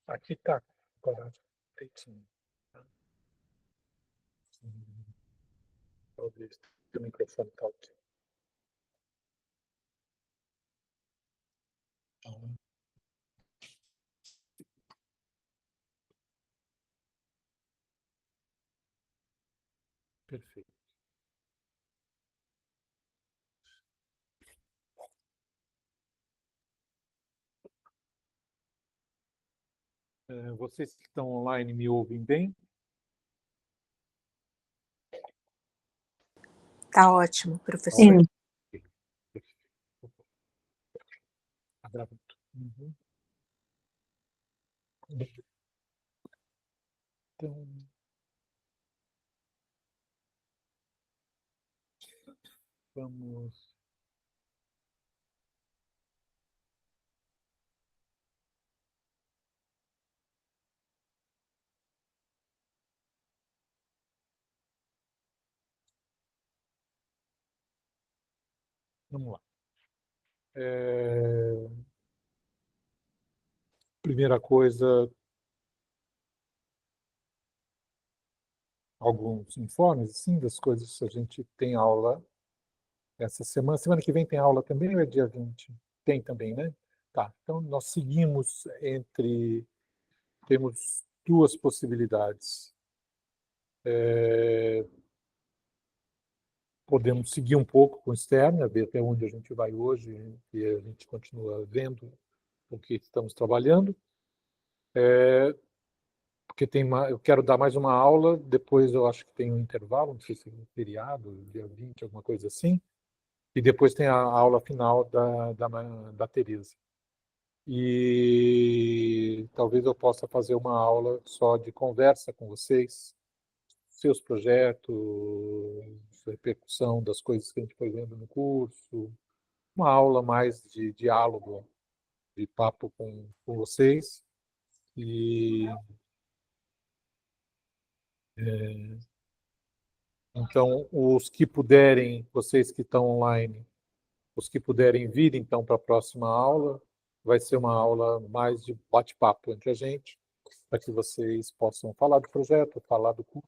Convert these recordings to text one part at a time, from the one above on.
Aqui tá. Agora, direitinho. Talvez o microfone tá ok. Perfeito. Vocês que estão online me ouvem bem? Tá ótimo, professor. Sim. Tá gravando. Uhum. Então, vamos. Vamos lá. Primeira coisa, alguns informes, assim, das coisas que a gente tem aula essa semana. Semana que vem tem aula também ou é dia 20? Tem também, né? Tá, então nós seguimos temos duas possibilidades. Podemos seguir um pouco com o externo, ver até onde a gente vai hoje, e a gente continua vendo o que estamos trabalhando. Porque eu quero dar mais uma aula, depois eu acho que tem um intervalo, não sei se é um feriado, dia 20, alguma coisa assim, e depois tem a aula final da Tereza. E talvez eu possa fazer uma aula só de conversa com vocês, seus projetos, repercussão das coisas que a gente foi vendo no curso, uma aula mais de diálogo, de papo com vocês. E então, os que puderem, vocês que estão online, os que puderem vir então para a próxima aula, vai ser uma aula mais de bate-papo entre a gente, para que vocês possam falar do projeto, falar do curso,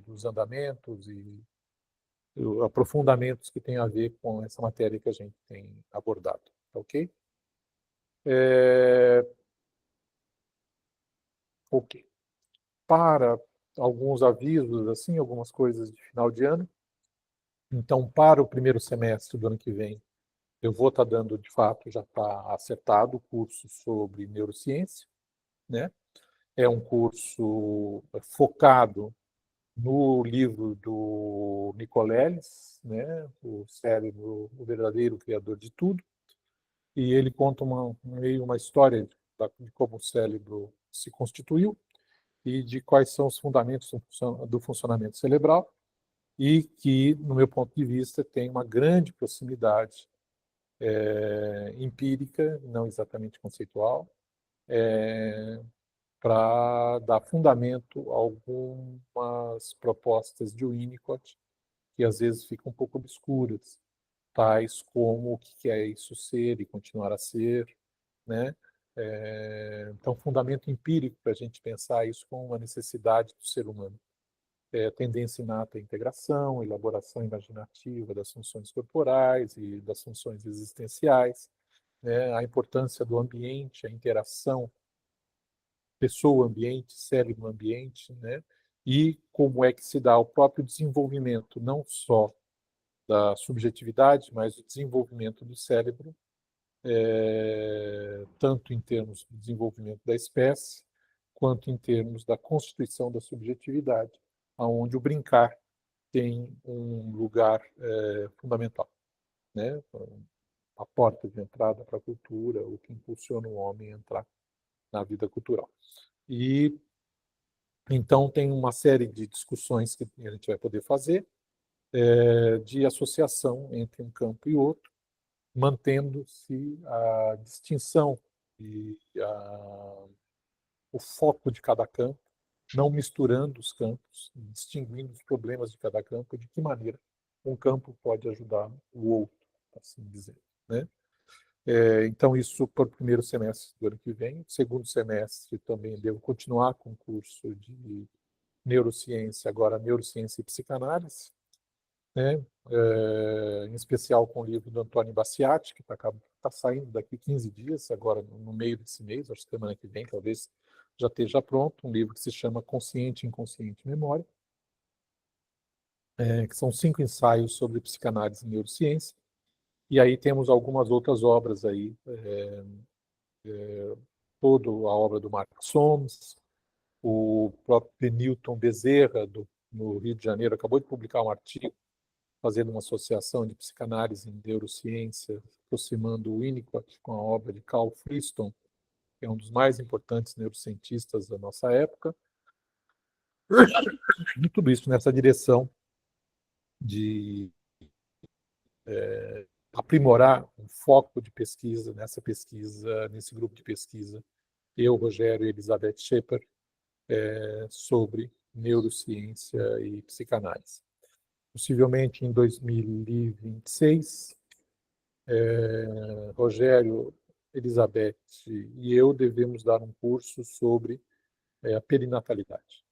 dos andamentos e aprofundamentos que tem a ver com essa matéria que a gente tem abordado, tá ok? Ok. Para alguns avisos, assim, algumas coisas de final de ano. Então, para o primeiro semestre do ano que vem, eu vou estar dando, de fato, já está acertado o curso sobre neurociência, né? É um curso focado no livro do Nicoleles, né? O cérebro, o verdadeiro criador de tudo. E ele conta meio uma história de como o cérebro se constituiu e de quais são os fundamentos do funcionamento cerebral e que, no meu ponto de vista, tem uma grande proximidade empírica, não exatamente conceitual, para dar fundamento a algumas propostas de Winnicott que às vezes ficam um pouco obscuras, tais como o que é isso ser e continuar a ser, né? Então, fundamento empírico para a gente pensar isso como uma necessidade do ser humano. Tendência inata à integração, elaboração imaginativa das funções corporais e das funções existenciais, né? A importância do ambiente, a interação pessoa-ambiente, cérebro-ambiente, né? E como é que se dá o próprio desenvolvimento, não só da subjetividade, mas o desenvolvimento do cérebro, tanto em termos do desenvolvimento da espécie, quanto em termos da constituição da subjetividade, aonde o brincar tem um lugar fundamental, né? A porta de entrada para a cultura, o que impulsiona o homem a entrar na vida cultural. E então tem uma série de discussões que a gente vai poder fazer de associação entre um campo e outro, mantendo-se a distinção e o foco de cada campo, não misturando os campos, distinguindo os problemas de cada campo, de que maneira um campo pode ajudar o outro, assim dizer, né? Então, isso para o primeiro semestre do ano que vem. Segundo semestre também devo continuar com o curso de neurociência, agora neurociência e psicanálise, né? Em especial com o livro do Antônio Bassiatti, que tá saindo daqui 15 dias, agora no meio desse mês, acho que semana que vem, talvez já esteja pronto, um livro que se chama Consciente, Inconsciente, Memória, que são 5 ensaios sobre psicanálise e neurociência. E aí temos algumas outras obras aí, toda a obra do Mark Solms, o próprio Newton Bezerra, no Rio de Janeiro, acabou de publicar um artigo fazendo uma associação de psicanálise e neurociência, aproximando o Winnicott com a obra de Carl Friston, que é um dos mais importantes neurocientistas da nossa época. E tudo isso nessa direção de aprimorar o foco de pesquisa, nesse grupo de pesquisa, eu, Rogério e Elizabeth Schepper, sobre neurociência e psicanálise. Possivelmente em 2026, Rogério, Elizabeth e eu devemos dar um curso sobre a perinatalidade.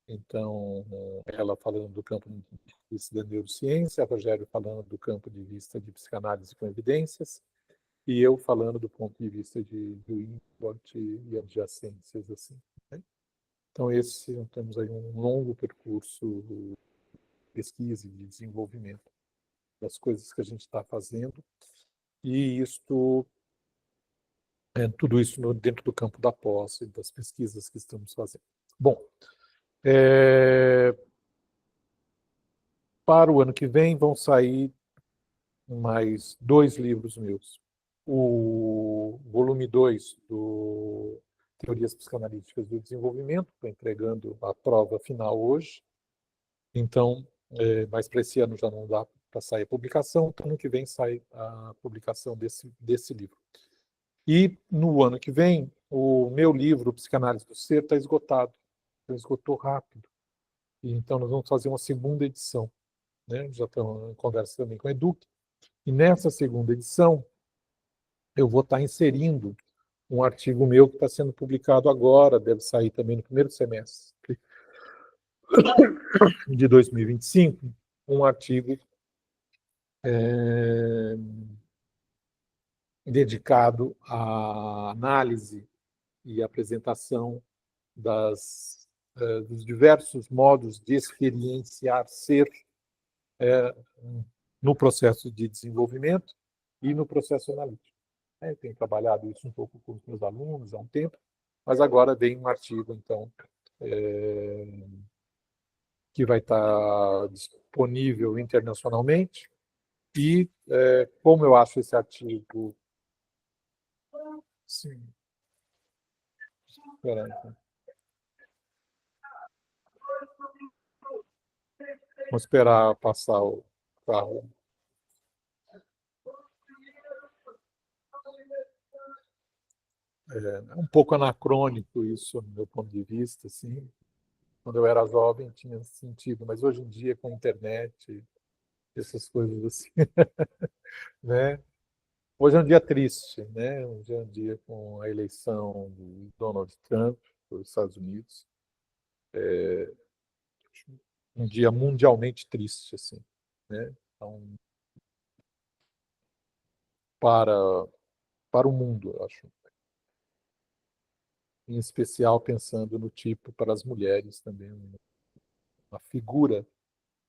Então, ela falando do campo de vista da neurociência, Rogério falando do campo de vista de psicanálise com evidências, e eu falando do ponto de vista de Winnicott e adjacências, assim, né? Então, temos aí um longo percurso de pesquisa e de desenvolvimento das coisas que a gente está fazendo, e tudo isso dentro do campo da pós e das pesquisas que estamos fazendo. Bom, para o ano que vem vão sair mais 2 livros meus. O volume 2 do Teorias Psicanalíticas do Desenvolvimento, estou entregando a prova final hoje. Então, mas para esse ano já não dá para sair a publicação, então ano que vem sai a publicação desse livro. E no ano que vem, o meu livro, Psicanálise do Ser, está esgotado. Então, esgotou rápido. E, então, nós vamos fazer uma segunda edição, né? Já estamos em conversa também com a Educ. E nessa segunda edição, eu vou estar inserindo um artigo meu que está sendo publicado agora, deve sair também no primeiro semestre de 2025, um artigo dedicado à análise e apresentação dos diversos modos de experienciar ser no processo de desenvolvimento e no processo analítico. Eu tenho trabalhado isso um pouco com os meus alunos há um tempo, mas agora vem um artigo, então, que vai estar disponível internacionalmente. E como eu acho esse artigo... Sim. Espera aí. Vamos esperar passar o carro. É um pouco anacrônico isso, do meu ponto de vista, assim. Quando eu era jovem tinha sentido, mas hoje em dia com a internet, essas coisas assim, né? Hoje é um dia triste, né? Hoje é um dia com a eleição de Donald Trump para os Estados Unidos. Um dia mundialmente triste, assim, né? Então, para o mundo, eu acho. Em especial pensando no tipo para as mulheres também, uma figura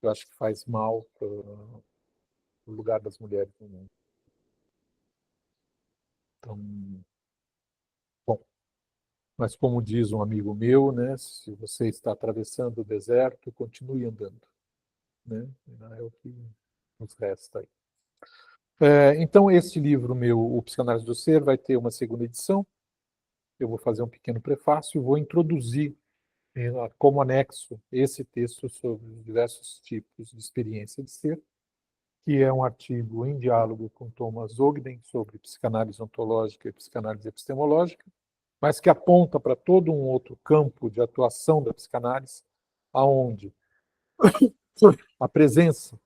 que eu acho que faz mal para o lugar das mulheres no mundo. Então, bom, mas como diz um amigo meu, né, se você está atravessando o deserto, continue andando, né? É o que nos resta aí. Então, esse livro meu, O Psicanálise do Ser, vai ter uma segunda edição. Eu vou fazer um pequeno prefácio e vou introduzir como anexo esse texto sobre os diversos tipos de experiência de ser, que é um artigo em diálogo com Thomas Ogden sobre psicanálise ontológica e psicanálise epistemológica, mas que aponta para todo um outro campo de atuação da psicanálise, aonde a presença,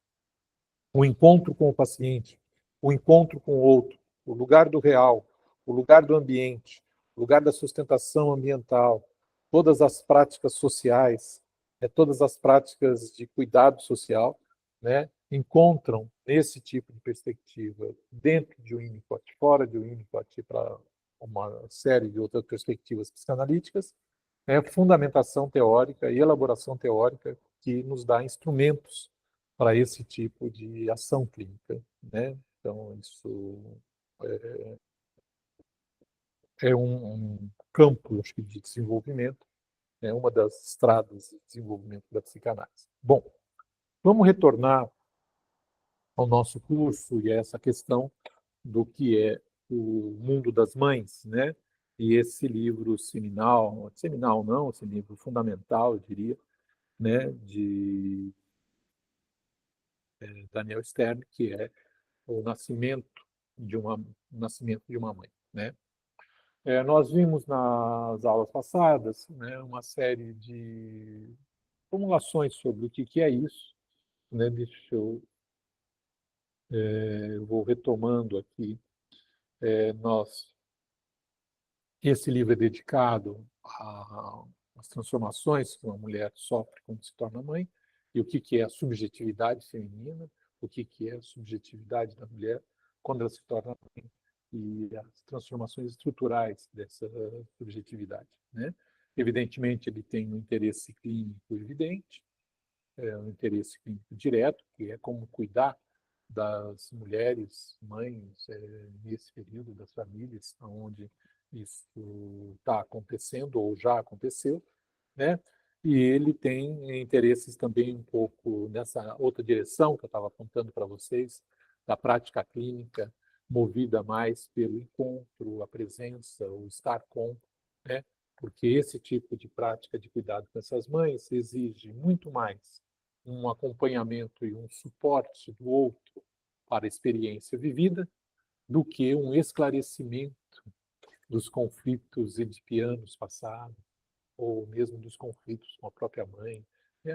o encontro com o paciente, o encontro com o outro, o lugar do real, o lugar do ambiente, o lugar da sustentação ambiental, todas as práticas sociais, todas as práticas de cuidado social, né, encontram nesse tipo de perspectiva, dentro de Winnicott, fora de Winnicott, para uma série de outras perspectivas psicanalíticas, fundamentação teórica e elaboração teórica que nos dá instrumentos para esse tipo de ação clínica, né? Então, isso é um campo, acho que, de desenvolvimento, é uma das estradas de desenvolvimento da psicanálise. Bom, vamos retornar ao nosso curso e a essa questão do que é o mundo das mães, né? E esse livro seminal não, esse livro fundamental, eu diria, né, de Daniel Stern, que é o nascimento de uma mãe, né? Nós vimos nas aulas passadas, né, uma série de formulações sobre o que é isso, né? Eu vou retomando aqui. Nós Esse livro é dedicado às transformações que uma mulher sofre quando se torna mãe, e o que é a subjetividade feminina, o que é a subjetividade da mulher quando ela se torna mãe, e as transformações estruturais dessa subjetividade, né? Evidentemente, ele tem um interesse clínico evidente, um interesse clínico direto, que é como cuidar das mulheres, mães, nesse período, das famílias, onde isso está acontecendo ou já aconteceu, né? E ele tem interesses também um pouco nessa outra direção que eu estava apontando para vocês, da prática clínica, movida mais pelo encontro, a presença, o estar com, né? Porque esse tipo de prática de cuidado com essas mães exige muito mais um acompanhamento e um suporte do outro para a experiência vivida do que um esclarecimento dos conflitos edipianos passados, ou mesmo dos conflitos com a própria mãe,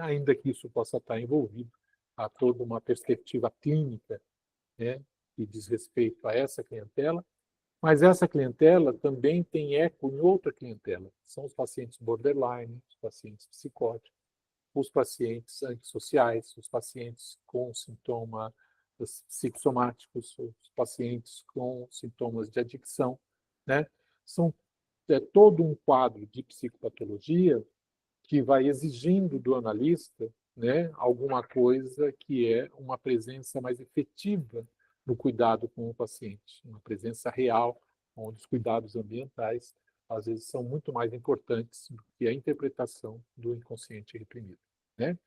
ainda que isso possa estar envolvido a toda uma perspectiva clínica, né, que diz respeito a essa clientela, mas essa clientela também tem eco em outra clientela, que são os pacientes borderline, os pacientes psicóticos, os pacientes antissociais, os pacientes com sintomas psicossomáticos, os pacientes com sintomas de adicção, né? São todo um quadro de psicopatologia que vai exigindo do analista, né, alguma coisa que é uma presença mais efetiva no cuidado com o paciente, uma presença real, onde os cuidados ambientais às vezes são muito mais importantes do que a interpretação do inconsciente reprimido, né?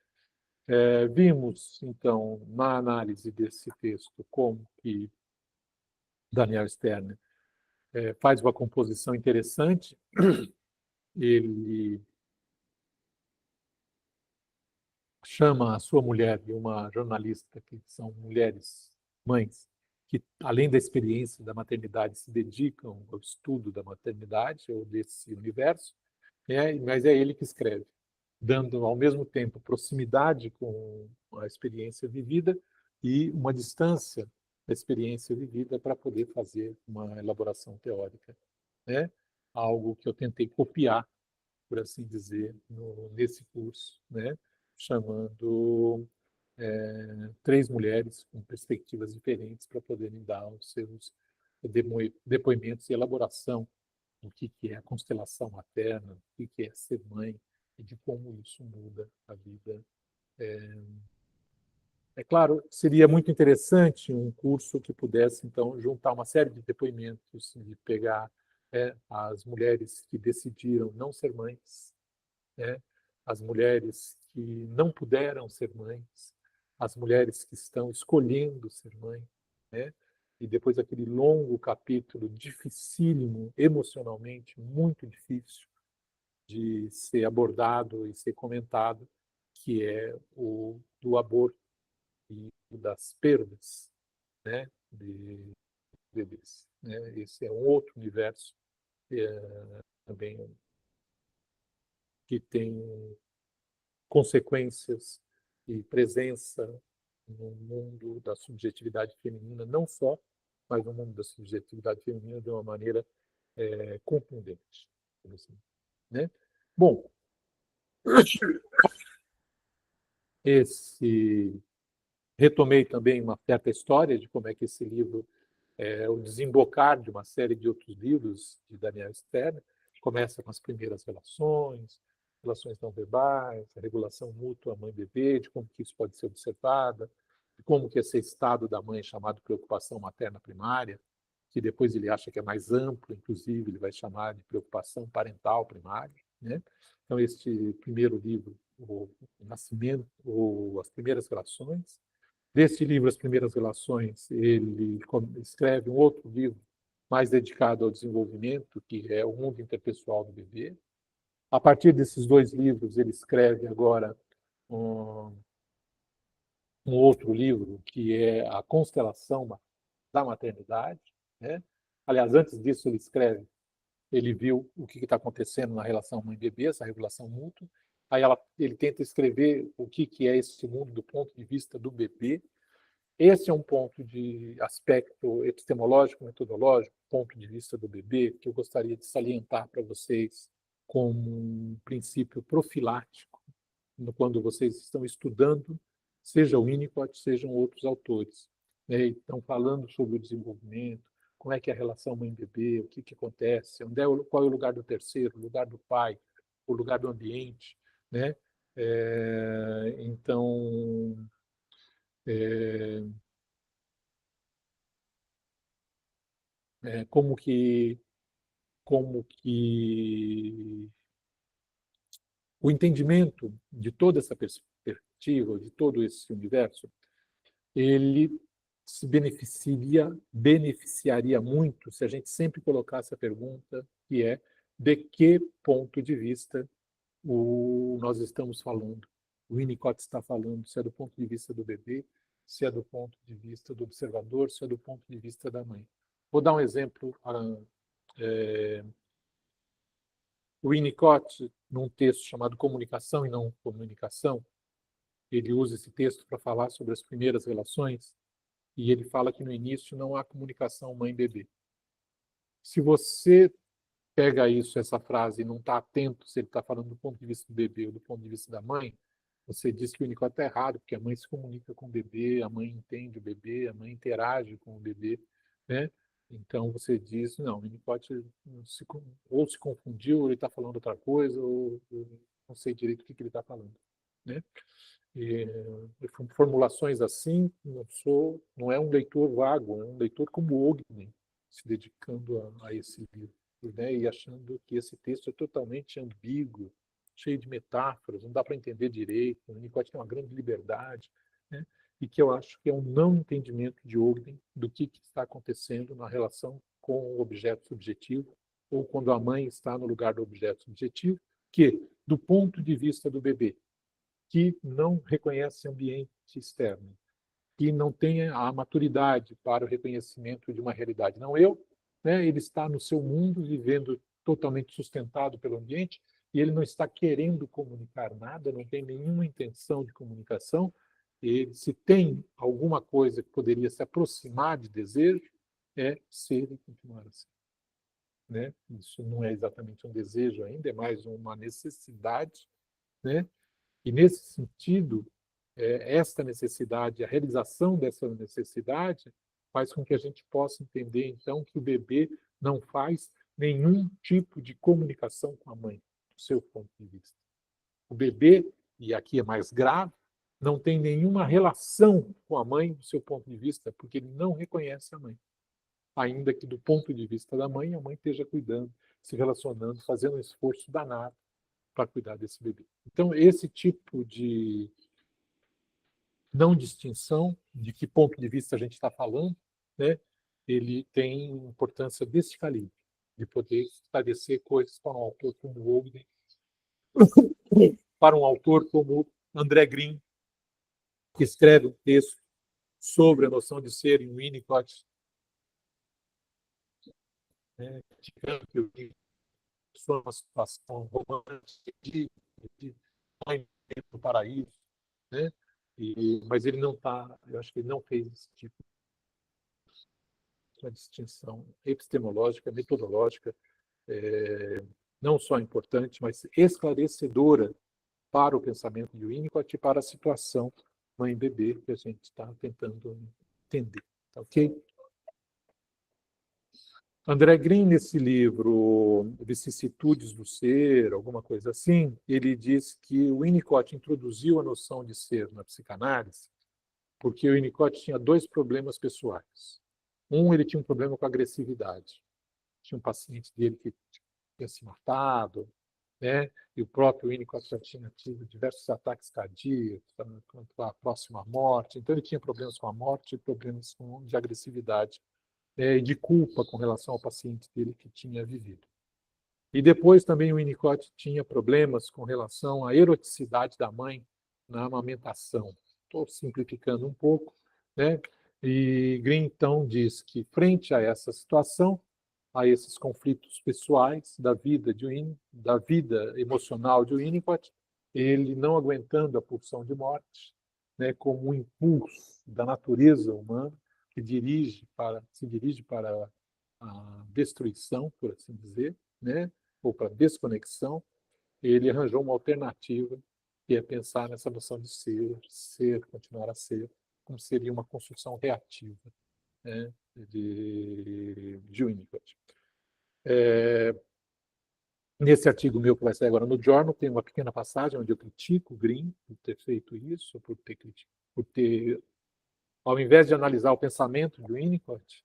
Vimos, então, na análise desse texto, como que Daniel Stern faz uma composição interessante. Ele chama a sua mulher e uma jornalista, que são mulheres mães, que, além da experiência da maternidade, se dedicam ao estudo da maternidade ou desse universo, mas é ele que escreve, dando ao mesmo tempo proximidade com a experiência vivida e uma distância da experiência vivida para poder fazer uma elaboração teórica, né? Algo que eu tentei copiar, por assim dizer, nesse curso, né? Chamando três mulheres com perspectivas diferentes para poderem dar os seus depoimentos e elaboração do que é a constelação materna, o que é ser mãe e de como isso muda a vida. É claro, seria muito interessante um curso que pudesse, então, juntar uma série de depoimentos, de pegar as mulheres que decidiram não ser mães, né? As mulheres que não puderam ser mães, as mulheres que estão escolhendo ser mãe, né? E depois aquele longo capítulo dificílimo, emocionalmente muito difícil de ser abordado e ser comentado, que é o do aborto e das perdas, né, de bebês, né? Esse é um outro universo também que tem consequências e presença no mundo da subjetividade feminina, não só mas no mundo da subjetividade feminina de uma maneira contundente. Assim, né? Bom, retomei também uma certa história de como é que esse livro o desembocar de uma série de outros livros de Daniel Stern. Começa com as primeiras relações não verbais, a regulação mútua mãe-bebê, de como que isso pode ser observada, de como que esse estado da mãe é chamado preocupação materna primária, que depois ele acha que é mais amplo, inclusive ele vai chamar de preocupação parental primária, né? Então, este primeiro livro, o Nascimento, ou As Primeiras Relações. Deste livro, As Primeiras Relações, ele escreve um outro livro mais dedicado ao desenvolvimento, que é O Mundo Interpessoal do Bebê. A partir desses dois livros, ele escreve agora um outro livro, que é A Constelação da Maternidade, né? Aliás, antes disso, ele viu o que está acontecendo na relação mãe-bebê, essa regulação mútua. Aí ele tenta escrever o que é esse mundo do ponto de vista do bebê. Esse é um ponto de aspecto epistemológico, metodológico, ponto de vista do bebê, que eu gostaria de salientar para vocês como um princípio profilático, quando vocês estão estudando, seja o Winnicott, sejam outros autores, né? Estão falando sobre o desenvolvimento, como é que é a relação mãe-bebê, o que acontece, qual é o lugar do terceiro, o lugar do pai, o lugar do ambiente, né? Então, como que o entendimento de toda essa perspectiva, de todo esse universo, ele se beneficiaria muito se a gente sempre colocasse a pergunta que é: de que ponto de vista nós estamos falando? O Winnicott está falando, se é do ponto de vista do bebê, se é do ponto de vista do observador, se é do ponto de vista da mãe. Vou dar um exemplo. O Winnicott, num texto chamado Comunicação e Não Comunicação, ele usa esse texto para falar sobre as primeiras relações, e ele fala que no início não há comunicação mãe-bebê. Se você pega essa frase, e não está atento se ele está falando do ponto de vista do bebê ou do ponto de vista da mãe, você diz que o Winnicott está errado, porque a mãe se comunica com o bebê, a mãe entende o bebê, a mãe interage com o bebê, né? Então você diz, não, o Winnicott ou se confundiu, ou ele está falando outra coisa, ou não sei direito o que ele está falando, né? E, formulações assim, não é um leitor vago, é um leitor como Ogden, se dedicando a esse livro, né? E achando que esse texto é totalmente ambíguo, cheio de metáforas, não dá para entender direito, o Winnicott tem uma grande liberdade, né? E que eu acho que é um não entendimento de Ogden do que está acontecendo na relação com o objeto subjetivo, ou quando a mãe está no lugar do objeto subjetivo, que, do ponto de vista do bebê, que não reconhece ambiente externo, que não tem a maturidade para o reconhecimento de uma realidade. Não eu, né? Ele está no seu mundo, vivendo totalmente sustentado pelo ambiente, e ele não está querendo comunicar nada, não tem nenhuma intenção de comunicação. Ele, se tem alguma coisa que poderia se aproximar de desejo, é ser e continuar assim, né? Isso não é exatamente um desejo ainda, é mais uma necessidade, né? E, nesse sentido, esta necessidade, a realização dessa necessidade, faz com que a gente possa entender, então, que o bebê não faz nenhum tipo de comunicação com a mãe, do seu ponto de vista. O bebê, e aqui é mais grave, não tem nenhuma relação com a mãe, do seu ponto de vista, porque ele não reconhece a mãe. Ainda que, do ponto de vista da mãe, a mãe esteja cuidando, se relacionando, fazendo um esforço danado para cuidar desse bebê. Então, esse tipo de não distinção de que ponto de vista a gente está falando, né? Ele tem importância desse calibre, de poder esclarecer coisas para um autor como Ogden, para um autor como André Green, que escreve um texto sobre a noção de ser em Winnicott, né? Indicando que o Winnicott é uma situação romântica de mãe no paraíso, né? Mas ele não está, eu acho que ele não fez esse tipo uma distinção epistemológica, metodológica, não só importante, mas esclarecedora para o pensamento de Winnicott e para a situação mãe-bebê que a gente está tentando entender. Tá ok? André Green, nesse livro Vicissitudes do Ser, alguma coisa assim, ele diz que o Winnicott introduziu a noção de ser na psicanálise porque o Winnicott tinha dois problemas pessoais. Ele tinha um problema com a agressividade. Tinha um paciente dele que tinha se matado, né? E o próprio Winnicott já tinha tido diversos ataques cardíacos, próximo à morte. Então, ele tinha problemas com a morte e problemas de agressividade e de culpa com relação ao paciente dele que tinha vivido. E depois também o Winnicott tinha problemas com relação à eroticidade da mãe na amamentação. Estou simplificando um pouco, né? E Green então diz que frente a essa situação, a esses conflitos pessoais da vida da vida emocional de Winnicott, ele não aguentando a pulsão de morte, né, como um impulso da natureza humana que se dirige para a destruição, por assim dizer, né, ou para a desconexão, ele arranjou uma alternativa que é pensar nessa noção de continuar a ser, como seria uma construção reativa, né, de Winnicott. Nesse artigo meu que vai sair agora no Journal, tem uma pequena passagem onde eu critico o Green por ter feito isso, por ter, ao invés de analisar o pensamento de Winnicott,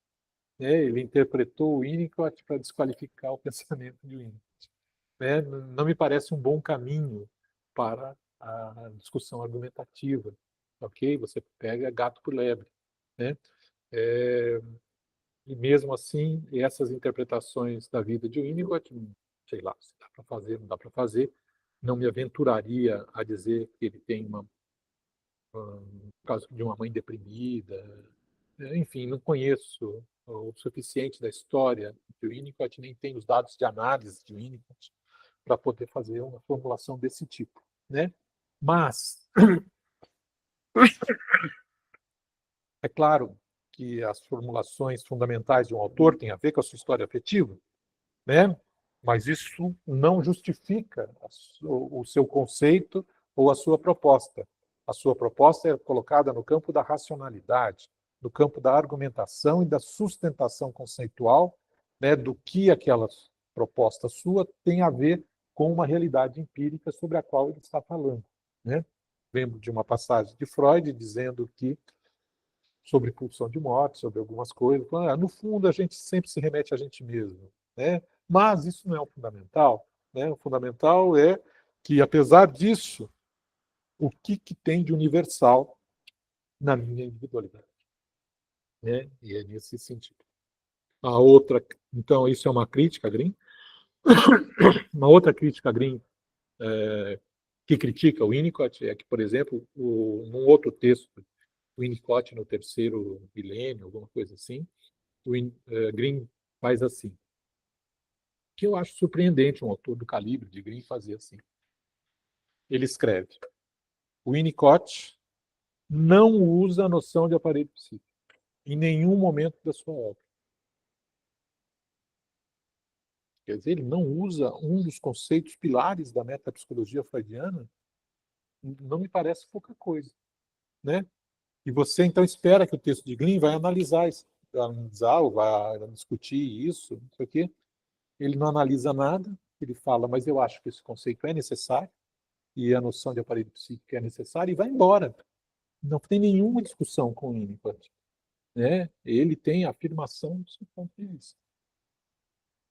né, ele interpretou o Winnicott para desqualificar o pensamento de Winnicott. Né? Não me parece um bom caminho para a discussão argumentativa, ok? Você pega gato por lebre, né? E mesmo assim, essas interpretações da vida de Winnicott, sei lá, se dá para fazer, não dá para fazer, não me aventuraria a dizer que ele tem um caso de uma mãe deprimida, enfim, não conheço o suficiente da história de Winnicott, nem tenho os dados de análise de Winnicott para poder fazer uma formulação desse tipo, né? Mas é claro que as formulações fundamentais de um autor têm a ver com a sua história afetiva, né? Mas isso não justifica o seu conceito ou a sua proposta. A sua proposta é colocada no campo da racionalidade, no campo da argumentação e da sustentação conceitual, né, do que aquela proposta sua tem a ver com uma realidade empírica sobre a qual ele está falando, né? Lembro de uma passagem de Freud dizendo que sobre pulsão de morte, sobre algumas coisas. No fundo, a gente sempre se remete a gente mesmo, né? Mas isso não é o fundamental, né? O fundamental é que, apesar disso, o que tem de universal na minha individualidade, né? E é nesse sentido. A outra, então, isso é uma crítica a Green. Uma outra crítica a Green que critica o Winnicott é que, por exemplo, num outro texto, o Winnicott no terceiro milênio, alguma coisa assim, o Green faz assim, que eu acho surpreendente um autor do calibre de Green fazer assim. Ele escreve: o Winnicott não usa a noção de aparelho psíquico em nenhum momento da sua obra. Quer dizer, ele não usa um dos conceitos pilares da metapsicologia freudiana, não me parece pouca coisa, né? E você então espera que o texto de Green vai analisar ou vai discutir isso, não sei o quê. Ele não analisa nada, ele fala, mas eu acho que esse conceito é necessário, e a noção de aparelho psíquico é necessária, e vai embora. Não tem nenhuma discussão com o Winnicott, né? Ele tem a afirmação do seu ponto de vista,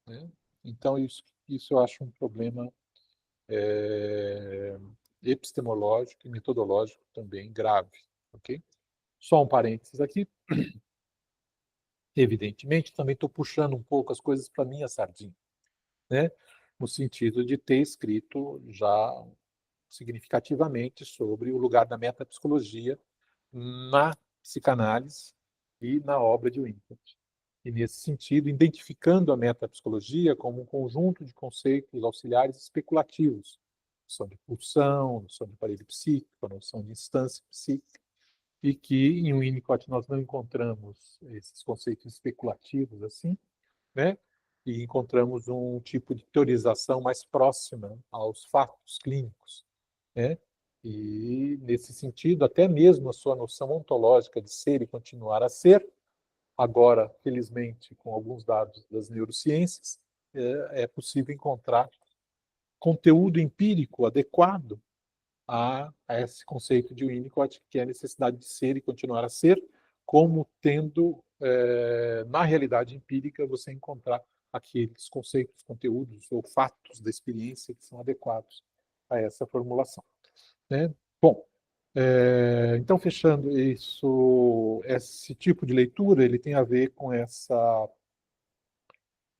né? Então, isso eu acho um problema epistemológico e metodológico também grave, ok? Só um parênteses aqui. Evidentemente, também estou puxando um pouco as coisas para minha sardinha, né? No sentido de ter escrito já significativamente sobre o lugar da metapsicologia na psicanálise e na obra de Winnicott. E, nesse sentido, identificando a metapsicologia como um conjunto de conceitos auxiliares especulativos, noção de pulsão, noção de aparelho psíquico, noção de instância psíquica, e que em Winnicott nós não encontramos esses conceitos especulativos assim, né? E encontramos um tipo de teorização mais próxima aos fatos clínicos, né? E, nesse sentido, até mesmo a sua noção ontológica de ser e continuar a ser, agora, felizmente, com alguns dados das neurociências, é possível encontrar conteúdo empírico adequado a esse conceito de Winnicott, que é a necessidade de ser e continuar a ser, como tendo, na realidade empírica, você encontrar aqueles conceitos, conteúdos ou fatos da experiência que são adequados a essa formulação, né? Bom, então, fechando isso, esse tipo de leitura ele tem a ver com essa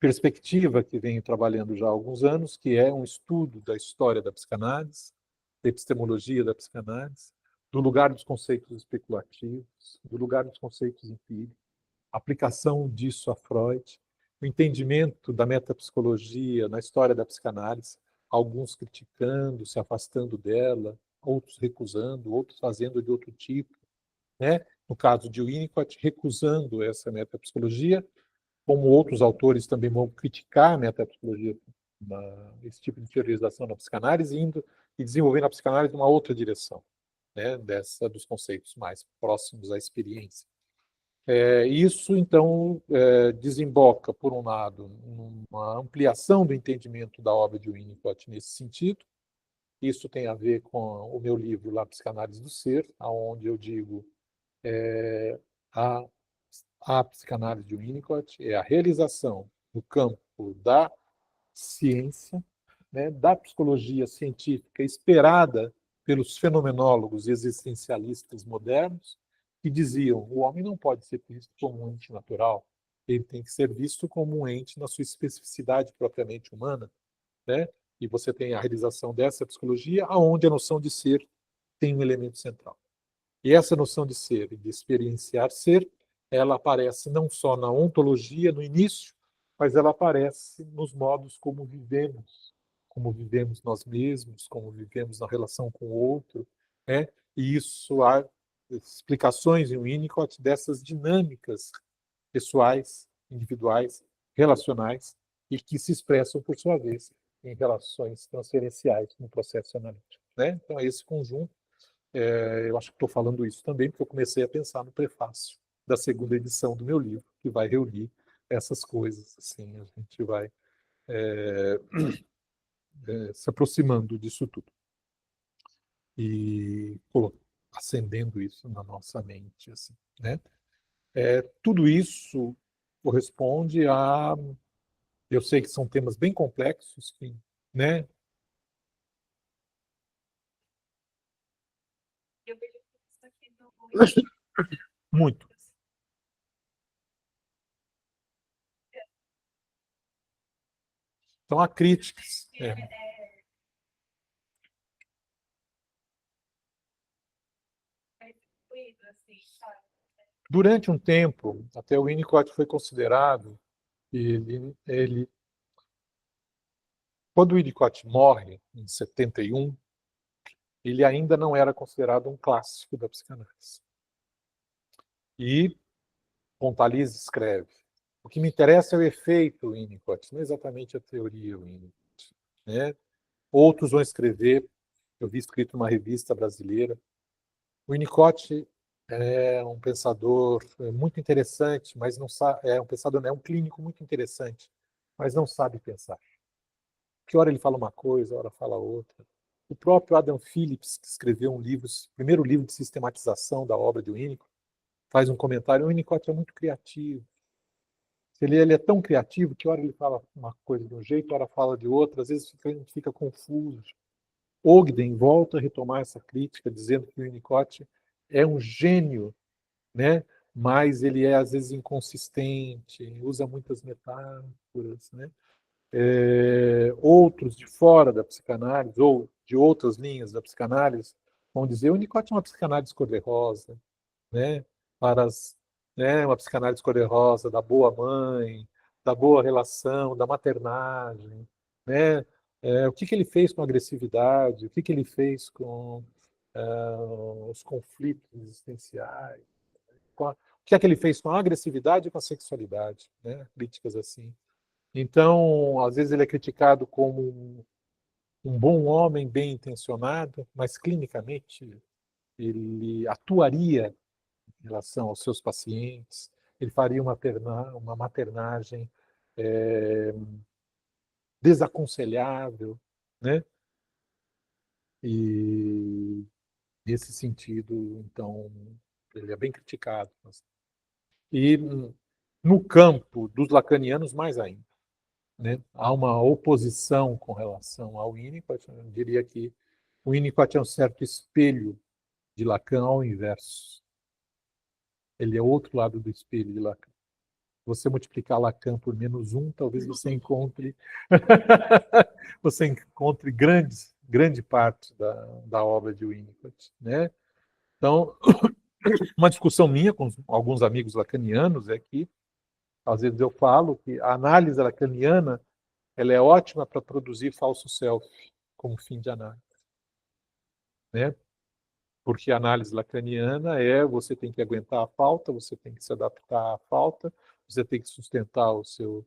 perspectiva que venho trabalhando já há alguns anos, que é um estudo da história da psicanálise, da epistemologia da psicanálise, do lugar dos conceitos especulativos, do lugar dos conceitos empíricos, a aplicação disso a Freud, o entendimento da metapsicologia na história da psicanálise, alguns criticando, se afastando dela, outros recusando, outros fazendo de outro tipo, né? No caso de Winnicott, recusando essa metapsicologia, como outros autores também vão criticar a metapsicologia, esse tipo de teorização na psicanálise, indo e desenvolvendo a psicanálise numa outra direção, né, dos conceitos mais próximos à experiência. Isso, então, desemboca, por um lado, numa ampliação do entendimento da obra de Winnicott nesse sentido. Isso tem a ver com o meu livro lá, Psicanálise do Ser, onde eu digo a a psicanálise de Winnicott é a realização no campo da ciência, né, da psicologia científica esperada pelos fenomenólogos existencialistas modernos, que diziam o homem não pode ser visto como um ente natural, ele tem que ser visto como um ente na sua especificidade propriamente humana, né? E você tem a realização dessa psicologia, aonde a noção de ser tem um elemento central. E essa noção de ser e de experienciar ser, ela aparece não só na ontologia, no início, mas ela aparece nos modos como vivemos nós mesmos, como vivemos na relação com o outro, né? E isso há explicações em Winnicott dessas dinâmicas pessoais, individuais, relacionais, e que se expressam, por sua vez, em relações transferenciais no processo analítico, né? Então, é esse conjunto. Eu acho que estou falando isso também porque eu comecei a pensar no prefácio da segunda edição do meu livro, que vai reunir essas coisas. Assim, a gente vai se aproximando disso tudo e acendendo isso na nossa mente. Assim, né? Tudo isso corresponde a... Eu sei que são temas bem complexos, que, né? Muito. Então, há críticas. Durante um tempo, até o Winnicott foi considerado, quando o Winnicott morre, em 71, ele ainda não era considerado um clássico da psicanálise. E Pontalis escreve: o que me interessa é o efeito Winnicott, não exatamente a teoria Winnicott, né? Outros vão escrever, eu vi escrito numa revista brasileira, o Winnicott é um pensador muito interessante, mas não sabe, é um pensador, é um clínico muito interessante, mas não sabe pensar. Que hora ele fala uma coisa, hora fala outra. O próprio Adam Phillips, que escreveu um livro, o primeiro livro de sistematização da obra de Winnicott, faz um comentário: o Winnicott é muito criativo. Ele é tão criativo que hora ele fala uma coisa de um jeito, hora fala de outra, às vezes a gente fica confuso. Ogden volta a retomar essa crítica, dizendo que o Winnicott é um gênio, né? Mas ele é às vezes inconsistente, usa muitas metáforas, né? Outros de fora da psicanálise ou de outras linhas da psicanálise vão dizer: o Winnicott é uma psicanálise cor-de-rosa, né? Para né, uma psicanálise cor-de-rosa da boa mãe, da boa relação, da maternagem, né? O que ele fez com a agressividade, o que ele fez com os conflitos existenciais. O que é que ele fez com a agressividade e com a sexualidade, né? Críticas assim. Então, às vezes ele é criticado como um bom homem bem intencionado, mas clinicamente ele atuaria em relação aos seus pacientes, ele faria uma maternagem desaconselhável, né? E nesse sentido, então, ele é bem criticado. E no campo dos lacanianos, mais ainda, né? Há uma oposição com relação ao Winnicott. Eu diria que o Winnicott é um certo espelho de Lacan ao inverso. Ele é outro lado do espelho de Lacan. Você multiplicar Lacan por -1, talvez você encontre você encontre grande parte da obra de Winnicott, né? Então, uma discussão minha com alguns amigos lacanianos é que, às vezes eu falo que a análise lacaniana ela é ótima para produzir falso self como fim de análise, né? Porque a análise lacaniana você tem que aguentar a falta, você tem que se adaptar à falta, você tem que sustentar o seu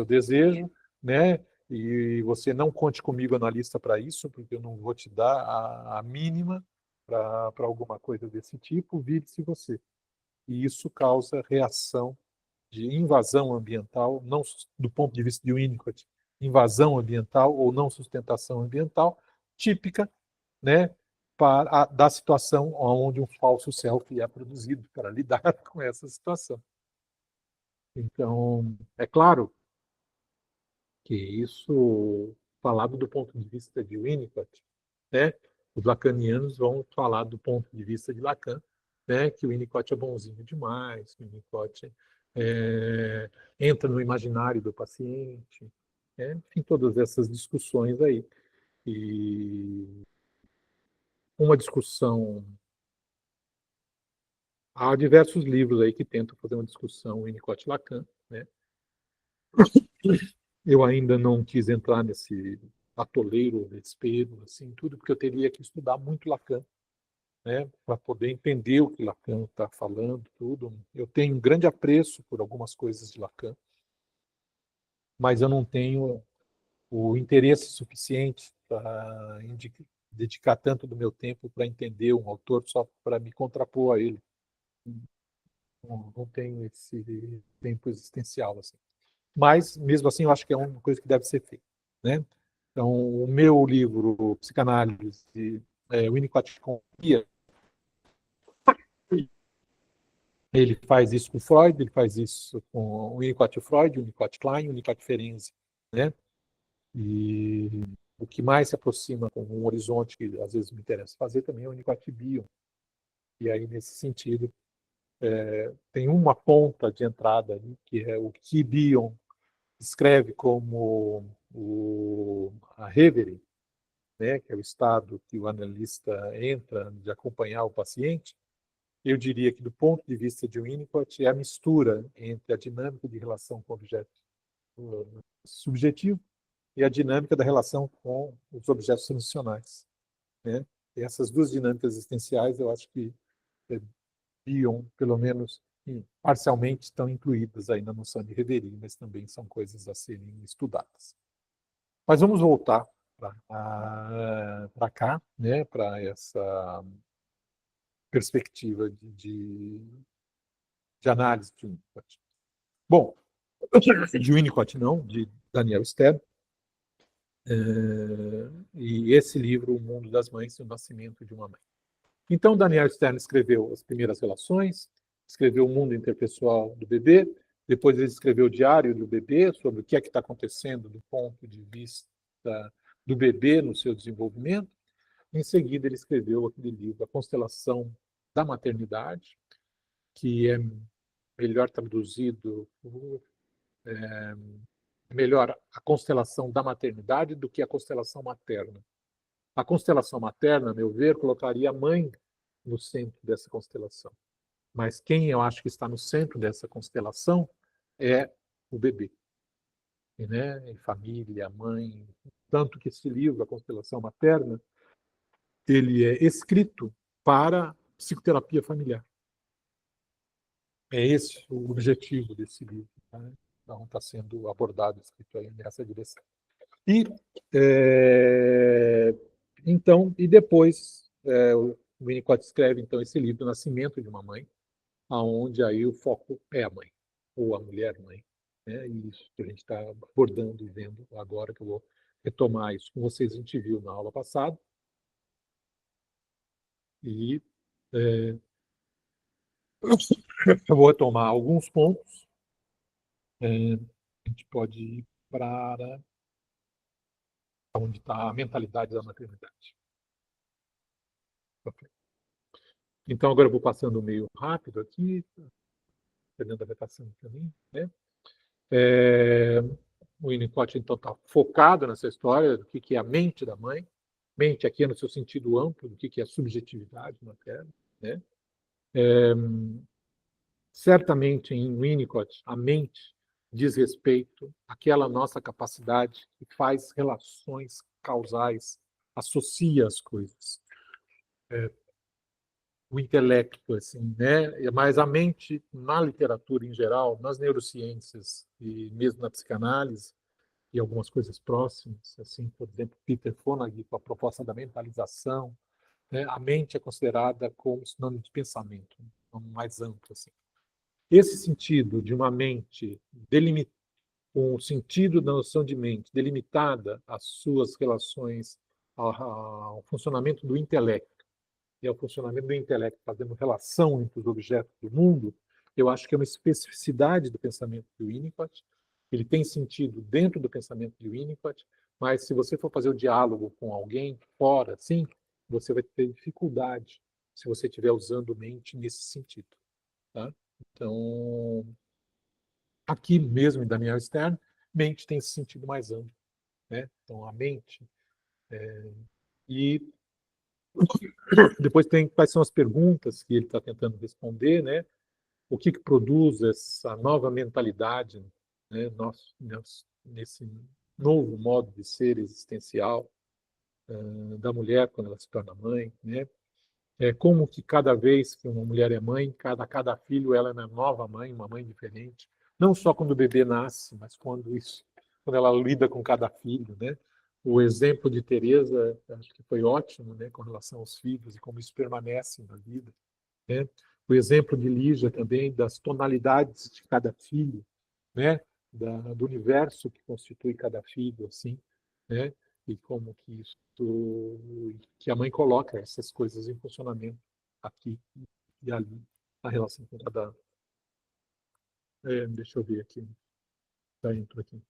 desejo, né? E você não conte comigo, analista, para isso, porque eu não vou te dar a mínima para alguma coisa desse tipo, vire-se você. E isso causa reação de invasão ambiental, não do ponto de vista de Winnicott, invasão ambiental ou não sustentação ambiental, típica, né, da situação onde um falso self é produzido para lidar com essa situação. Então, é claro que isso, falado do ponto de vista de Winnicott, né, os lacanianos vão falar do ponto de vista de Lacan, né, que o Winnicott é bonzinho demais, que o Winnicott entra no imaginário do paciente, né, enfim, todas essas discussões aí. E uma discussão, há diversos livros aí que tentam fazer uma discussão Winnicott-Lacan, né? Eu ainda não quis entrar nesse atoleiro, espelho, assim, tudo, porque eu teria que estudar muito Lacan, né, para poder entender o que Lacan está falando, tudo. Eu tenho um grande apreço por algumas coisas de Lacan, mas eu não tenho o interesse suficiente para dedicar tanto do meu tempo para entender um autor só para me contrapor a ele. Não tenho esse tempo existencial assim. Mas, mesmo assim, eu acho que é uma coisa que deve ser feita, né? Então, o meu livro, Psicanálise, Winnicott com Guia, ele faz isso com Freud, ele faz isso com o Winnicott Freud, o Winnicott Klein, o Winnicott Ferenczi, né? E o que mais se aproxima com um horizonte que às vezes me interessa fazer também é o Winnicott Bion. E aí, nesse sentido, tem uma ponta de entrada ali, que é o que Bion escreve como a reverie, né, que é o estado que o analista entra de acompanhar o paciente. Eu diria que, do ponto de vista de Winnicott, é a mistura entre a dinâmica de relação com o objeto subjetivo e a dinâmica da relação com os objetos emocionais, né? E essas duas dinâmicas existenciais, eu acho que Bion, pelo menos parcialmente, estão incluídas aí na noção de reverie, mas também são coisas a serem estudadas. Mas vamos voltar para cá, né, para essa perspectiva de análise de Winnicott. Bom, de Winnicott não, de Daniel Stern, e esse livro, O Mundo das Mães e o Nascimento de uma Mãe. Então, Daniel Stern escreveu as primeiras relações, escreveu o mundo interpessoal do bebê, depois ele escreveu o diário do bebê, sobre o que é que está acontecendo do ponto de vista do bebê no seu desenvolvimento. Em seguida, ele escreveu aquele livro, A Constelação da Maternidade, que é melhor traduzido, melhor a constelação da maternidade do que a constelação materna. A constelação materna, a meu ver, colocaria a mãe no centro dessa constelação. Mas quem eu acho que está no centro dessa constelação é o bebê. E, né? E família, mãe. Tanto que esse livro, A Constelação Materna, ele é escrito para psicoterapia familiar. É esse o objetivo desse livro, né? Então, está sendo abordado, escrito aí nessa direção. E, é, então, e depois, o Winnicott escreve, então, esse livro, Nascimento de uma Mãe, aonde aí o foco é a mãe, ou a mulher-mãe, né? E isso que a gente está abordando e vendo agora, que eu vou retomar isso com vocês, a gente viu na aula passada, e é, eu vou retomar alguns pontos. A gente pode ir para onde está a mentalidade da maternidade. Ok. Então, agora eu vou passando meio rápido aqui, dependendo da votação também, né? É, o Winnicott, então, está focado nessa história do que é a mente da mãe. Mente aqui é no seu sentido amplo, do que é a subjetividade materna, né? Certamente, em Winnicott, a mente diz respeito àquela nossa capacidade que faz relações causais, associa as coisas. O intelecto, assim, né? Mas a mente, na literatura em geral, nas neurociências e mesmo na psicanálise, e algumas coisas próximas, assim, por exemplo, Peter Fonagy com a proposta da mentalização, né? A mente é considerada como sinônimo de pensamento, mais amplo, assim. Esse sentido de uma mente com o sentido da noção de mente delimitada às suas relações ao funcionamento do intelecto e ao funcionamento do intelecto fazendo relação entre os objetos do mundo, eu acho que é uma especificidade do pensamento de Winnicott. Ele tem sentido dentro do pensamento de Winnicott, mas se você for fazer o diálogo com alguém fora, assim, você vai ter dificuldade se você estiver usando mente nesse sentido. Tá? Então, aqui mesmo em Daniel Stern, mente tem esse sentido mais amplo. Né? Então, a mente. E depois tem quais são as perguntas que ele está tentando responder, né? O que produz essa nova mentalidade, né? Nesse novo modo de ser existencial da mulher quando ela se torna mãe, né? Como que cada vez que uma mulher é mãe, cada filho ela é uma nova mãe, uma mãe diferente. Não só quando o bebê nasce, mas quando ela lida com cada filho, né? O exemplo de Teresa, acho que foi ótimo, né, com relação aos filhos e como isso permanece na vida, né? O exemplo de Lígia também das tonalidades de cada filho, né? Do universo que constitui cada filho, assim, né? E como que a mãe coloca essas coisas em funcionamento aqui e ali na relação com cada. Deixa eu ver aqui, tá intro aqui.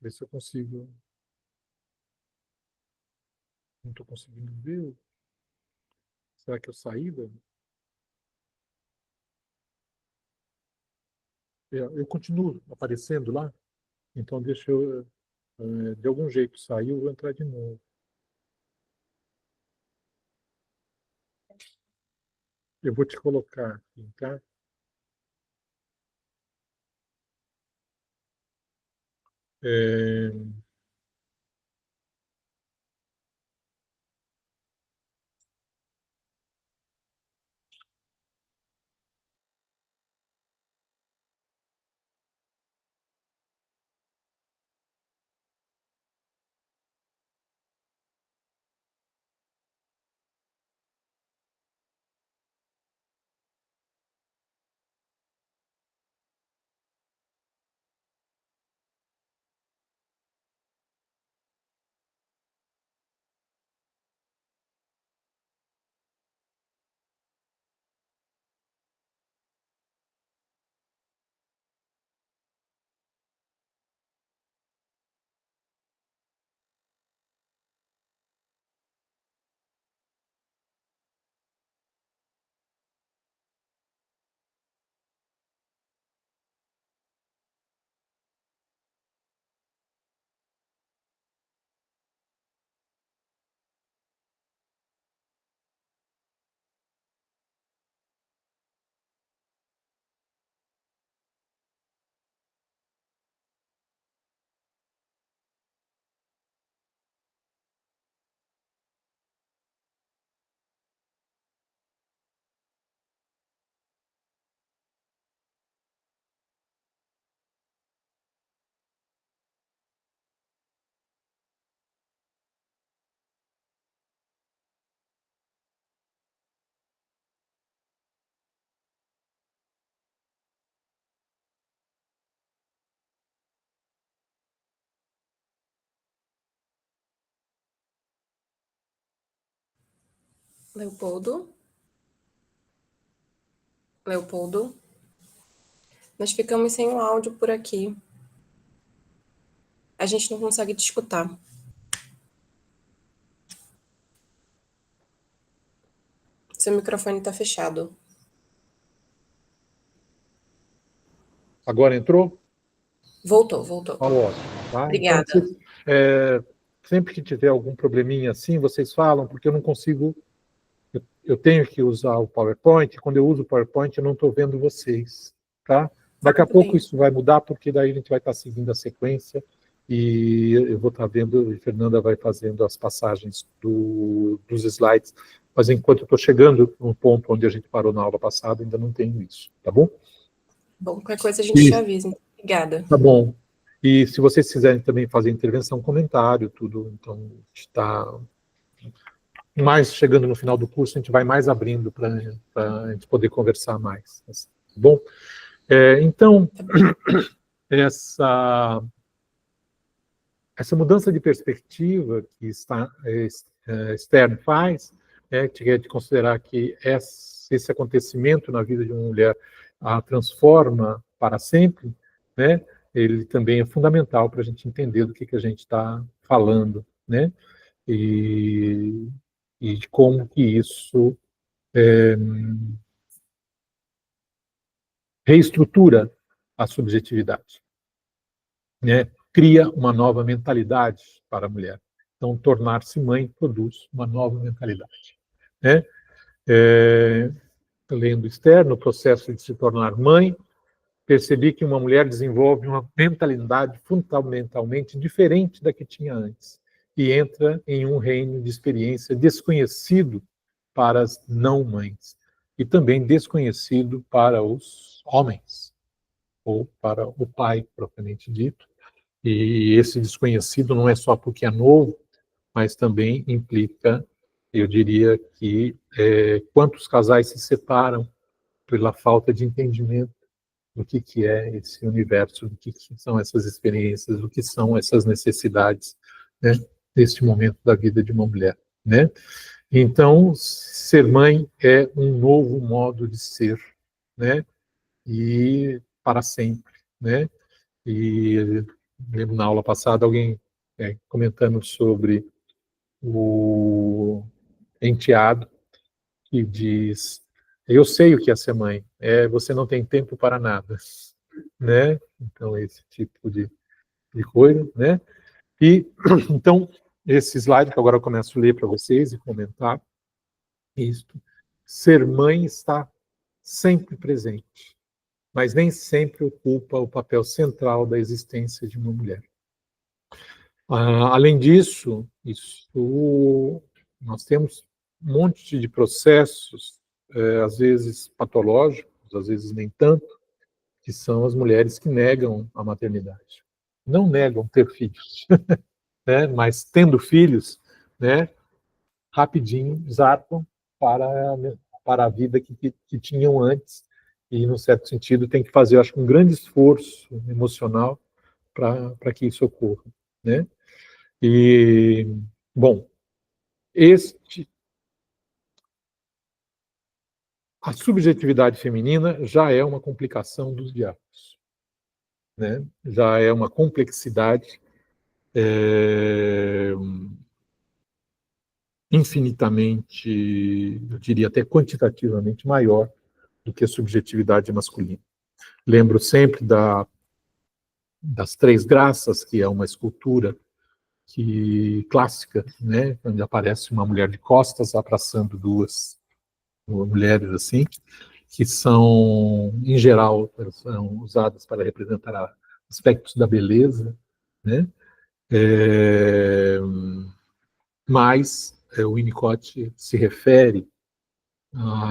Deixa eu ver se eu consigo. Não estou conseguindo ver. Será que eu saí? Eu continuo aparecendo lá. Então deixa eu, de algum jeito sair, eu vou entrar de novo. Eu vou te colocar aqui, tá? É, Leopoldo? Leopoldo? Nós ficamos sem o áudio por aqui. A gente não consegue te escutar. Seu microfone está fechado. Agora entrou? Voltou. Ótimo. Tá? Obrigada. Então, sempre que tiver algum probleminha assim, vocês falam, porque eu não consigo. Eu tenho que usar o PowerPoint. Quando eu uso o PowerPoint, eu não estou vendo vocês. Tá? Daqui a pouco isso vai mudar, porque daí a gente vai estar seguindo a sequência e eu vou estar vendo, e a Fernanda vai fazendo as passagens dos slides. Mas enquanto eu estou chegando no ponto onde a gente parou na aula passada, ainda não tenho isso. Tá bom? Bom, qualquer coisa a gente te avisa. Obrigada. Tá bom. E se vocês quiserem também fazer intervenção, comentário, tudo, então está mais chegando no final do curso, a gente vai mais abrindo para a gente poder conversar mais. Tá bom? Então, essa mudança de perspectiva que Stern faz, que é de considerar que esse acontecimento na vida de uma mulher a transforma para sempre, né? Ele também é fundamental para a gente entender do que a gente está falando, né? E de como que isso reestrutura a subjetividade, né? Cria uma nova mentalidade para a mulher. Então, tornar-se mãe produz uma nova mentalidade, né? Lendo Stern, no processo de se tornar mãe, percebi que uma mulher desenvolve uma mentalidade fundamentalmente diferente da que tinha antes e entra em um reino de experiência desconhecido para as não-mães e também desconhecido para os homens, ou para o pai, propriamente dito. E esse desconhecido não é só porque é novo, mas também implica, eu diria que quantos casais se separam pela falta de entendimento do que é esse universo, do que são essas experiências, do que são essas necessidades, né, neste momento da vida de uma mulher, né? Então, ser mãe é um novo modo de ser, né? E para sempre, né? E lembro na aula passada alguém comentando sobre o enteado que diz: eu sei o que é ser mãe, você não tem tempo para nada, né? Então esse tipo de coisa, né? E então esse slide que agora eu começo a ler para vocês e comentar isto: ser mãe está sempre presente, mas nem sempre ocupa o papel central da existência de uma mulher. Além disso, nós temos um monte de processos, às vezes patológicos, às vezes nem tanto, que são as mulheres que negam a maternidade. Não negam ter filhos, né? Mas tendo filhos, né, rapidinho zarpam para a vida que tinham antes e, num certo sentido, tem que fazer, eu acho, um grande esforço emocional para que isso ocorra, né? E, bom, a subjetividade feminina já é uma complicação dos diálogos, né? Já é uma complexidade infinitamente, eu diria até quantitativamente maior do que a subjetividade masculina. Lembro sempre das Três Graças, que é uma escultura clássica, né? Onde aparece uma mulher de costas abraçando duas mulheres assim, que são, em geral, são usadas para representar aspectos da beleza, né? Mas o Winnicott se refere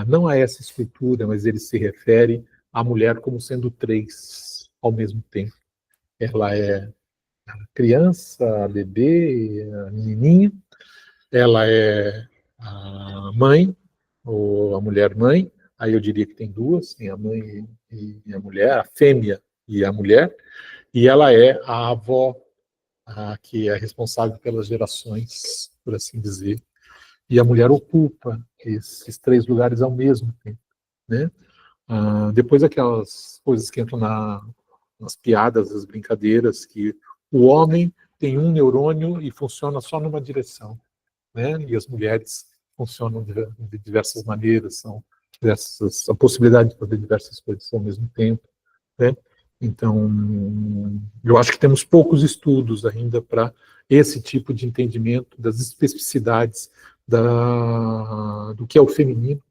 não a essa escultura, mas ele se refere à mulher como sendo três ao mesmo tempo. Ela é a criança, a bebê, a menininha, ela é a mãe, ou a mulher-mãe, aí eu diria que tem duas, tem a mãe e a mulher, a fêmea e a mulher, e ela é a avó, que é responsável pelas gerações, por assim dizer, e a mulher ocupa esses 3 lugares ao mesmo tempo, né? Depois aquelas coisas que entram nas piadas, as brincadeiras, que o homem tem um neurônio e funciona só numa direção, né? E as mulheres funcionam de diversas maneiras, são diversas, a possibilidade de fazer diversas coisas ao mesmo tempo, né? Então, eu acho que temos poucos estudos ainda para esse tipo de entendimento das especificidades do que é o feminino,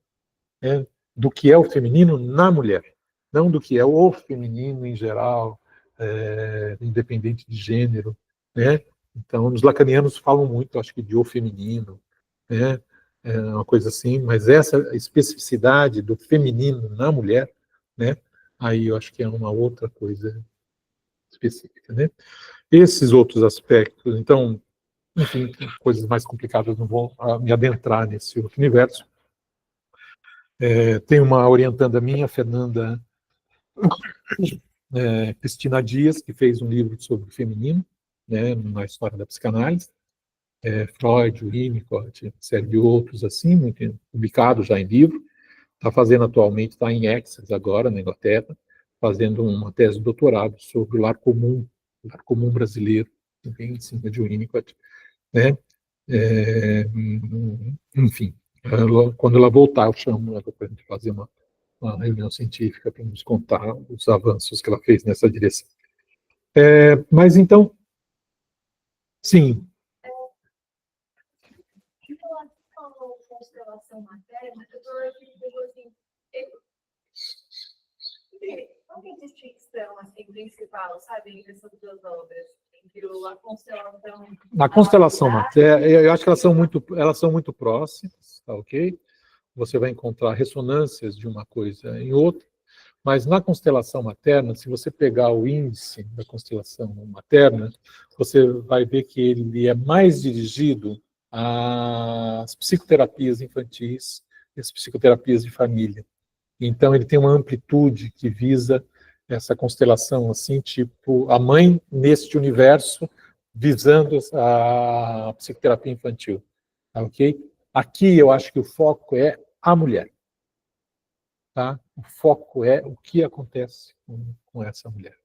né? Do que é o feminino na mulher, não do que é o feminino em geral, independente de gênero, né? Então, os lacanianos falam muito, acho que, de o feminino, né? Uma coisa assim, mas essa especificidade do feminino na mulher, né? Aí eu acho que é uma outra coisa específica, né? Esses outros aspectos, então, enfim, coisas mais complicadas, não vou me adentrar nesse outro universo. Tem uma orientanda minha, Fernanda Cristina Dias, que fez um livro sobre o feminino, né, na história da psicanálise. Freud, Winnicott, série de outros, assim, muito publicado já em livro. Está fazendo atualmente, está em Essex agora, na Inglaterra, fazendo uma tese de doutorado sobre o lar comum brasileiro, também em cima de Winnicott, né? Enfim, quando ela voltar, eu chamo ela para a gente fazer uma reunião científica para nos contar os avanços que ela fez nessa direção. Mas então, sim. Constelação materna, eu estou assim, qual é a distinção assim, principal, sabe, entre essas duas obras? Entre a constelação... A constelação materna, eu acho que elas são muito próximas, tá, ok? Você vai encontrar ressonâncias de uma coisa em outra, mas na constelação materna, se você pegar o índice da constelação materna, você vai ver que ele é mais dirigido às psicoterapias infantis e às psicoterapias de família. Então, ele tem uma amplitude que visa essa constelação, assim, tipo, a mãe neste universo, visando a psicoterapia infantil. Tá, ok? Aqui, eu acho que o foco é a mulher. Tá? O foco é o que acontece com essa mulher.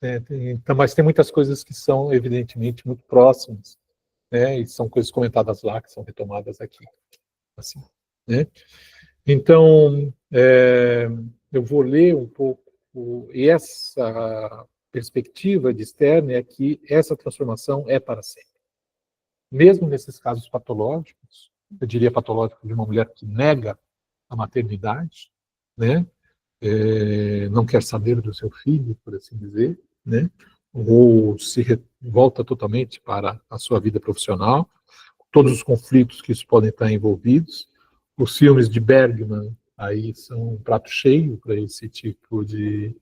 Então, mas tem muitas coisas que são, evidentemente, muito próximas, né? E são coisas comentadas lá, que são retomadas aqui. Assim, né? Então, eu vou ler um pouco, e essa perspectiva de Stern é que essa transformação é para sempre. Mesmo nesses casos patológicos, eu diria patológico de uma mulher que nega a maternidade, né? Não quer saber do seu filho, por assim dizer, né? Ou se volta totalmente para a sua vida profissional, todos os conflitos que isso podem estar envolvidos. Os filmes de Bergman aí são um prato cheio para esse tipo de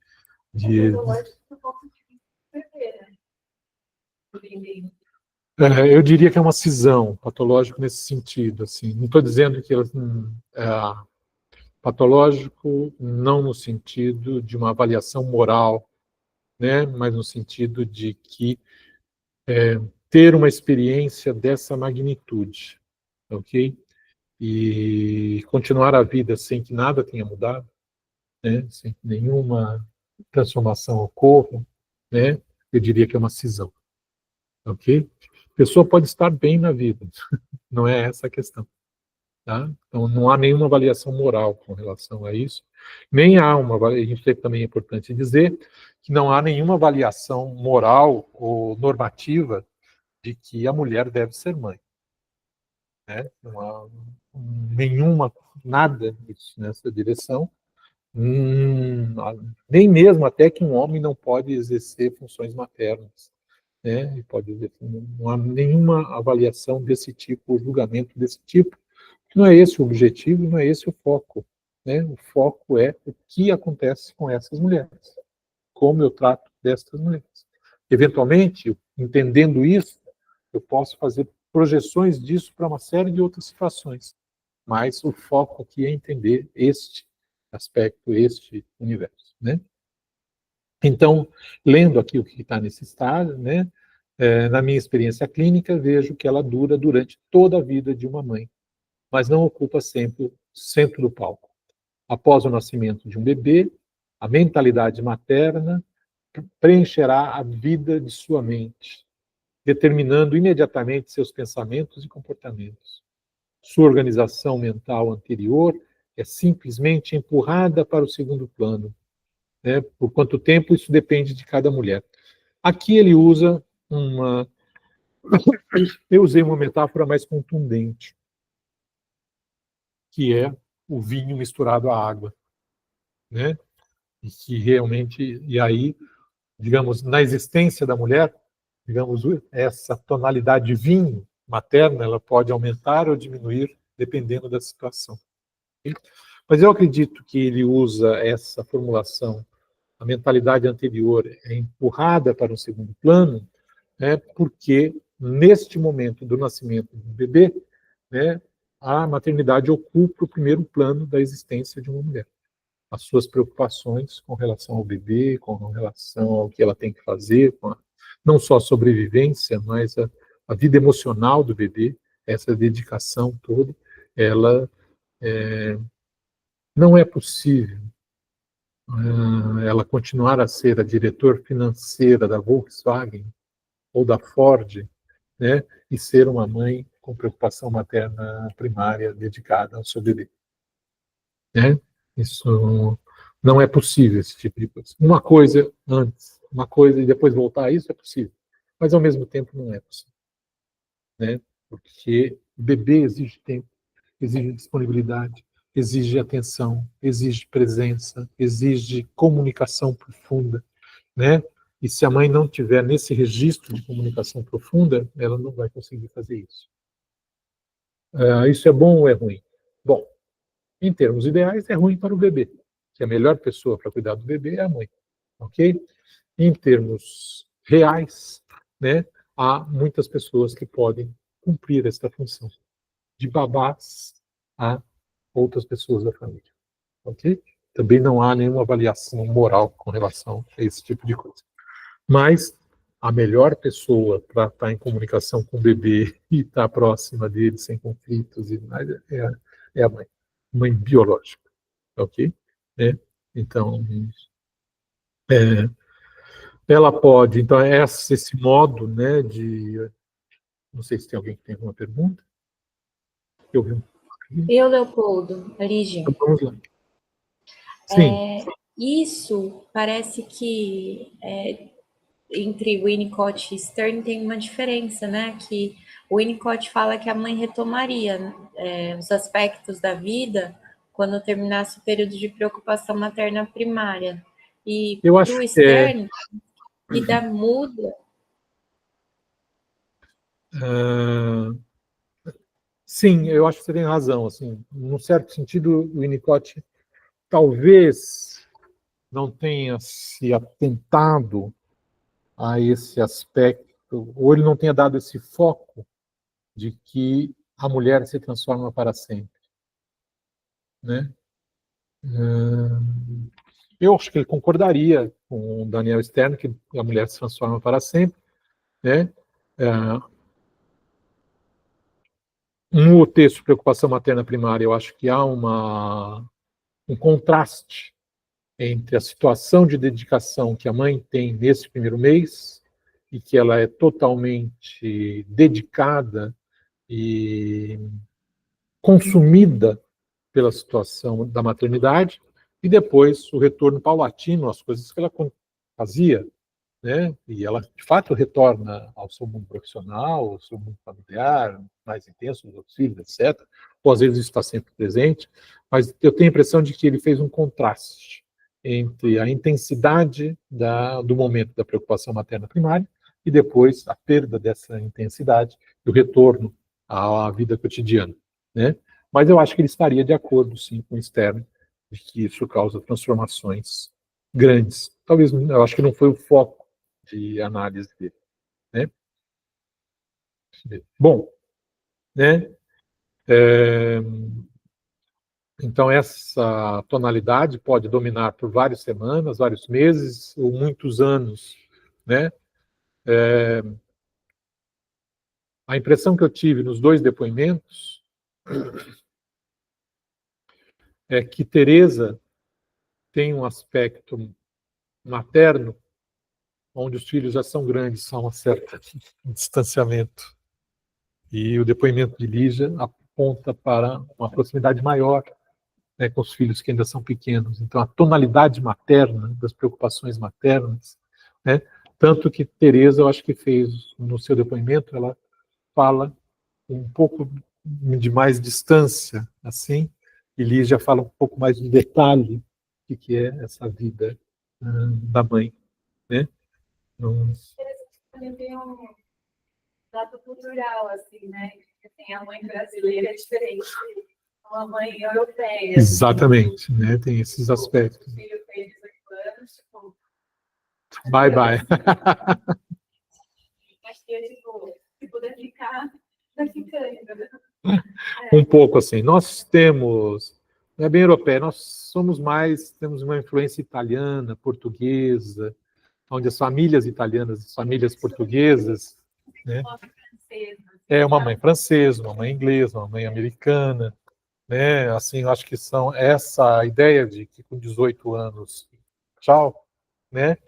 eu diria que é uma cisão patológico nesse sentido. Assim. Não estou dizendo que elas patológico não no sentido de uma avaliação moral, né, mas no sentido de que ter uma experiência dessa magnitude, ok? E continuar a vida sem que nada tenha mudado, né, sem que nenhuma transformação ocorra, né, eu diria que é uma cisão, ok? A pessoa pode estar bem na vida, não é essa a questão. Tá? Então, não há nenhuma avaliação moral com relação a isso, nem há isso também é importante dizer, que não há nenhuma avaliação moral ou normativa de que a mulher deve ser mãe. Né? Não há nada disso nessa direção, nem mesmo até que um homem não pode exercer funções maternas. Né? Não há nenhuma avaliação desse tipo, julgamento desse tipo. Não é esse o objetivo, não é esse o foco. Né? O foco é o que acontece com essas mulheres, como eu trato dessas mulheres. Eventualmente, entendendo isso, eu posso fazer projeções disso para uma série de outras situações, mas o foco aqui é entender este aspecto, este universo. Né? Então, lendo aqui o que está nesse estado, né, na minha experiência clínica, vejo que ela dura durante toda a vida de uma mãe. mas não ocupa sempre o centro do palco. Após o nascimento de um bebê, a mentalidade materna preencherá a vida de sua mente, determinando imediatamente seus pensamentos e comportamentos. Sua organização mental anterior é simplesmente empurrada para o segundo plano. Né? Por quanto tempo, isso depende de cada mulher. Aqui ele usa uma... Eu usei uma metáfora mais contundente, que é o vinho misturado à água. Né? E que realmente... E aí, digamos, na existência da mulher, digamos, essa tonalidade de vinho materna, ela pode aumentar ou diminuir, dependendo da situação. Mas eu acredito que ele usa essa formulação, a mentalidade anterior é empurrada para um segundo plano, né, porque neste momento do nascimento do bebê, né, a maternidade ocupa o primeiro plano da existência de uma mulher. As suas preocupações com relação ao bebê, com relação ao que ela tem que fazer, não só a sobrevivência, mas a vida emocional do bebê, essa dedicação toda, ela não é possível ela continuar a ser a diretora financeira da Volkswagen ou da Ford, né, e ser uma mãe com preocupação materna primária dedicada ao seu bebê. Né? Isso não é possível, esse tipo de coisa. Uma coisa antes, uma coisa e depois voltar a isso é possível, mas ao mesmo tempo não é possível. Né? Porque o bebê exige tempo, exige disponibilidade, exige atenção, exige presença, exige comunicação profunda, né? E se a mãe não tiver nesse registro de comunicação profunda, ela não vai conseguir fazer isso. Isso é bom ou é ruim? Bom, em termos ideais, é ruim para o bebê, que a melhor pessoa para cuidar do bebê é a mãe, ok? Em termos reais, né, há muitas pessoas que podem cumprir esta função, de babás a outras pessoas da família, ok? Também não há nenhuma avaliação moral com relação a esse tipo de coisa. Mas a melhor pessoa para estar em comunicação com o bebê e estar próxima dele sem conflitos e mais é a mãe biológica, ok? Então, ela pode, então esse modo, né, de, não sei se tem alguém que tem alguma pergunta. Eu vi. Eu, Leopoldo, Lígia. Então, vamos lá. Sim. Isso parece que entre Winnicott e Stern tem uma diferença, né? Que o Winnicott fala que a mãe retomaria os aspectos da vida quando terminasse o período de preocupação materna primária. E para o Stern, vida muda. Sim, eu acho que você tem razão. Assim, num certo sentido, o Winnicott talvez não tenha se atentado a esse aspecto, ou ele não tenha dado esse foco de que a mulher se transforma para sempre. Né? Eu acho que ele concordaria com o Daniel Stern, que a mulher se transforma para sempre. Né? No texto Preocupação Materna Primária, eu acho que há um contraste entre a situação de dedicação que a mãe tem nesse primeiro mês e que ela é totalmente dedicada e consumida pela situação da maternidade, e depois o retorno paulatino às coisas que ela fazia, né? E ela, de fato, retorna ao seu mundo profissional, ao seu mundo familiar, mais intenso, dos filhos, etc. Ou às vezes isso está sempre presente, mas eu tenho a impressão de que ele fez um contraste entre a intensidade do momento da preocupação materna primária e depois a perda dessa intensidade e o retorno à vida cotidiana, né? Mas eu acho que ele estaria de acordo, sim, com o Stern, de que isso causa transformações grandes. Talvez, eu acho que não foi o foco de análise dele, né? Bom, né? Então essa tonalidade pode dominar por várias semanas, vários meses ou muitos anos, né? A impressão que eu tive nos dois depoimentos é que Teresa tem um aspecto materno, onde os filhos já são grandes, há um certo distanciamento. E o depoimento de Lígia aponta para uma proximidade maior, né, com os filhos que ainda são pequenos. Então, a tonalidade materna, das preocupações maternas, né, tanto que Teresa, eu acho que fez, no seu depoimento, ela fala um pouco de mais distância, assim, e Lígia fala um pouco mais de detalhe do que é essa vida da mãe, né? Não... Também tem um dado cultural, assim, né? Assim, a mãe brasileira é diferente da mãe europeia. Exatamente, né? Tem esses aspectos. O filho tem 18 anos, tipo... Bye, bye. Acho que é, tipo, se puder ficar, vai ficando. Um pouco assim. Nós temos, não é bem europeia, nós somos mais, temos uma influência italiana, portuguesa, onde as famílias italianas, as famílias portuguesas, né? É uma mãe francesa, uma mãe inglesa, uma mãe americana, né? Assim, eu acho que são essa ideia de que com 18 anos, tchau, né?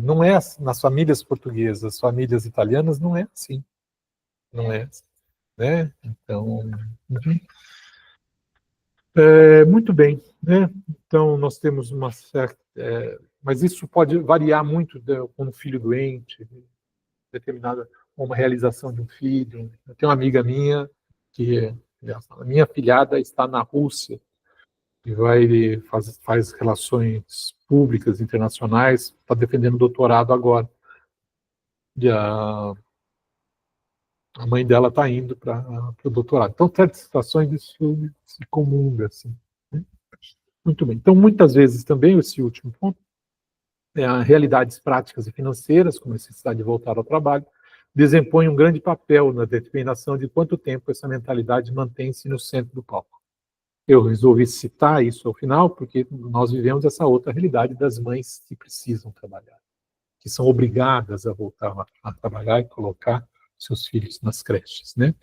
Não é nas famílias portuguesas, famílias italianas não é assim, não é, né? Então, enfim. Muito bem, né? Então nós temos uma certa, mas isso pode variar muito com um filho doente, determinada uma realização de um filho. Eu tenho uma amiga minha que a minha afilhada está na Rússia e faz relações públicas internacionais, está defendendo o doutorado agora. E a mãe dela está indo para o doutorado. Então, certas situações isso se comunga, assim, né? Muito bem. Então, muitas vezes também, esse último ponto, realidades práticas e financeiras, como a necessidade de voltar ao trabalho, desempenham um grande papel na determinação de quanto tempo essa mentalidade mantém-se no centro do palco. Eu resolvi citar isso ao final, porque nós vivemos essa outra realidade das mães que precisam trabalhar, que são obrigadas a voltar a trabalhar e colocar seus filhos nas creches, né?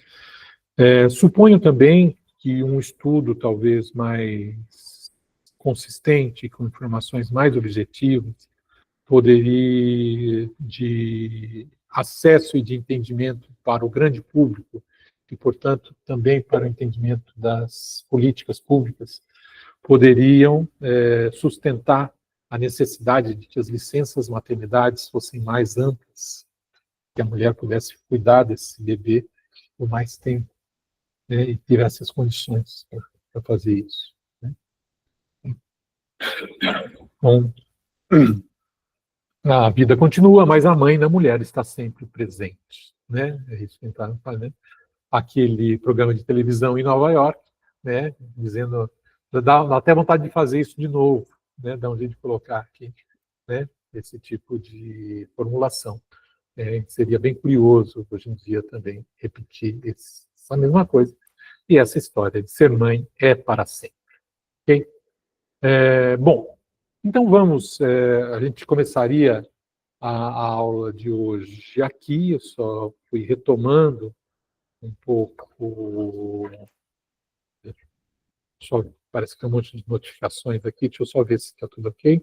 Suponho também que um estudo talvez mais consistente, com informações mais objetivas, poderia, de acesso e de entendimento para o grande público, e, portanto, também para o entendimento das políticas públicas, poderiam sustentar a necessidade de que as licenças maternidades fossem mais amplas, que a mulher pudesse cuidar desse bebê por mais tempo, né, e tivesse as condições para fazer isso, né? Bom, a vida continua, mas a mãe da mulher está sempre presente, né? É isso que está fazendo. Aquele programa de televisão em Nova York, né? Dizendo, dá até vontade de fazer isso de novo, né? Dá um jeito de colocar aqui, né? Esse tipo de formulação. Seria bem curioso hoje em dia também repetir essa mesma coisa. E essa história de ser mãe é para sempre. Ok? Bom, então vamos, a gente começaria a aula de hoje aqui, eu só fui retomando um pouco, só parece que tem um monte de notificações aqui, deixa eu só ver se está tudo ok.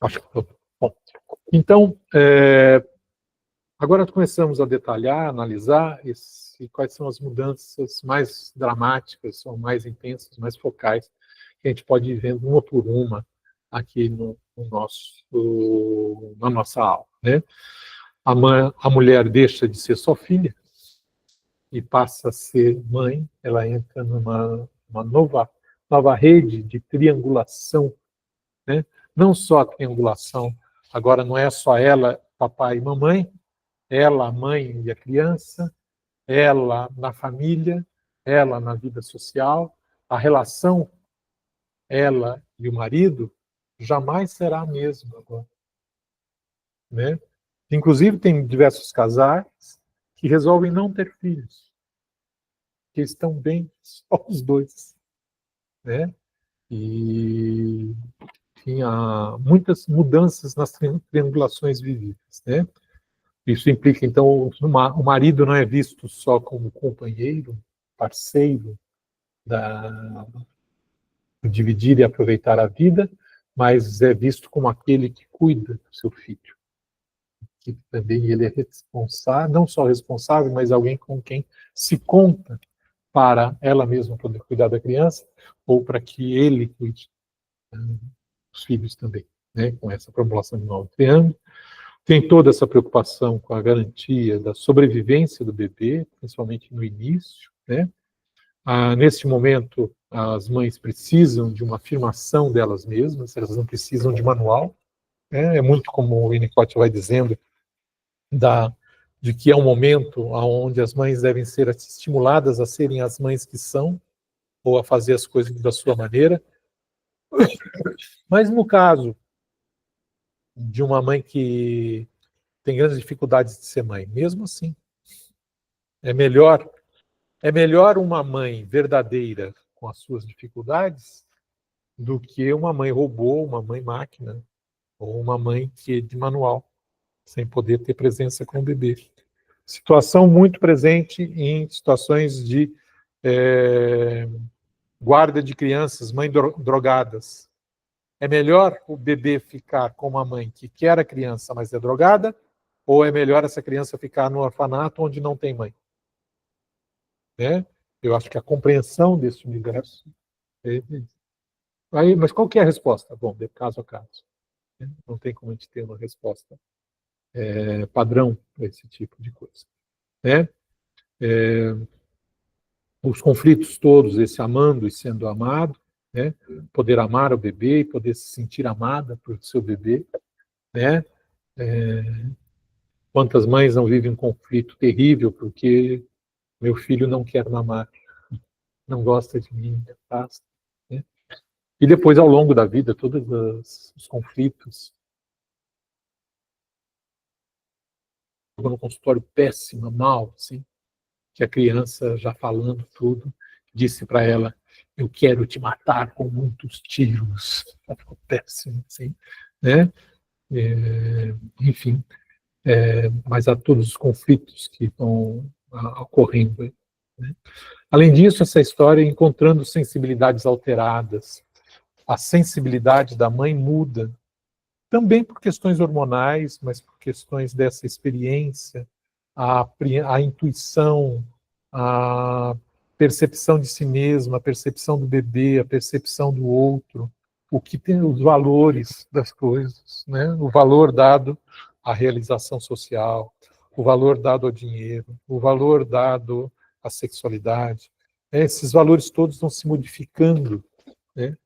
Acho que está bom. Então, agora começamos a detalhar, analisar quais são as mudanças mais dramáticas, ou mais intensas, mais focais, que a gente pode ir vendo uma por uma aqui na nossa aula, né? A mulher deixa de ser só filha e passa a ser mãe, ela entra numa nova rede de triangulação, né? Não só a triangulação, agora não é só ela, papai e mamãe, ela, a mãe e a criança, ela na família, ela na vida social, a relação, ela e o marido, jamais será a mesma agora, né? Inclusive, tem diversos casais que resolvem não ter filhos, que estão bem só os dois, né? E tinha muitas mudanças nas triangulações vividas, né? Isso implica, então, o marido não é visto só como companheiro, parceiro, de dividir e aproveitar a vida, mas é visto como aquele que cuida do seu filho. Que também ele é responsável, não só responsável, mas alguém com quem se conta para ela mesma poder cuidar da criança, ou para que ele cuide dos filhos também, né? Com essa formulação de novo triângulo. Tem toda essa preocupação com a garantia da sobrevivência do bebê, principalmente no início, né? Neste momento, as mães precisam de uma afirmação delas mesmas, elas não precisam de manual, né? É muito como o Winnicott vai dizendo, de que é um momento onde as mães devem ser estimuladas a serem as mães que são, ou a fazer as coisas da sua maneira. Mas no caso de uma mãe que tem grandes dificuldades de ser mãe, mesmo assim, é melhor uma mãe verdadeira com as suas dificuldades do que uma mãe robô, uma mãe máquina, ou uma mãe que é de manual, sem poder ter presença com o bebê. Situação muito presente em situações de guarda de crianças, mães drogadas. É melhor o bebê ficar com uma mãe que quer a criança, mas é drogada, ou é melhor essa criança ficar no orfanato onde não tem mãe? Né? Eu acho que a compreensão desse universo... Mas qual que é a resposta? Bom, de caso a caso. Não tem como a gente ter uma resposta padrão para esse tipo de coisa. Né? Os conflitos todos, esse amando e sendo amado, né? Poder amar o bebê e poder se sentir amada por seu bebê. Né? Quantas mães não vivem um conflito terrível porque meu filho não quer mamar, não gosta de mim, me afasta. Né? E depois, ao longo da vida, todos os conflitos. No consultório péssima, mal, assim, que a criança, já falando tudo, disse para ela: eu quero te matar com muitos tiros. Ela ficou péssima, assim, né? Enfim, mas há todos os conflitos que vão ocorrendo. Né? Além disso, essa história encontrando sensibilidades alteradas. A sensibilidade da mãe muda, também por questões hormonais, mas por questões dessa experiência, a intuição, a percepção de si mesma, a percepção do bebê, a percepção do outro, o que tem os valores das coisas, né? O valor dado à realização social, o valor dado ao dinheiro, o valor dado à sexualidade. Esses valores todos estão se modificando, né?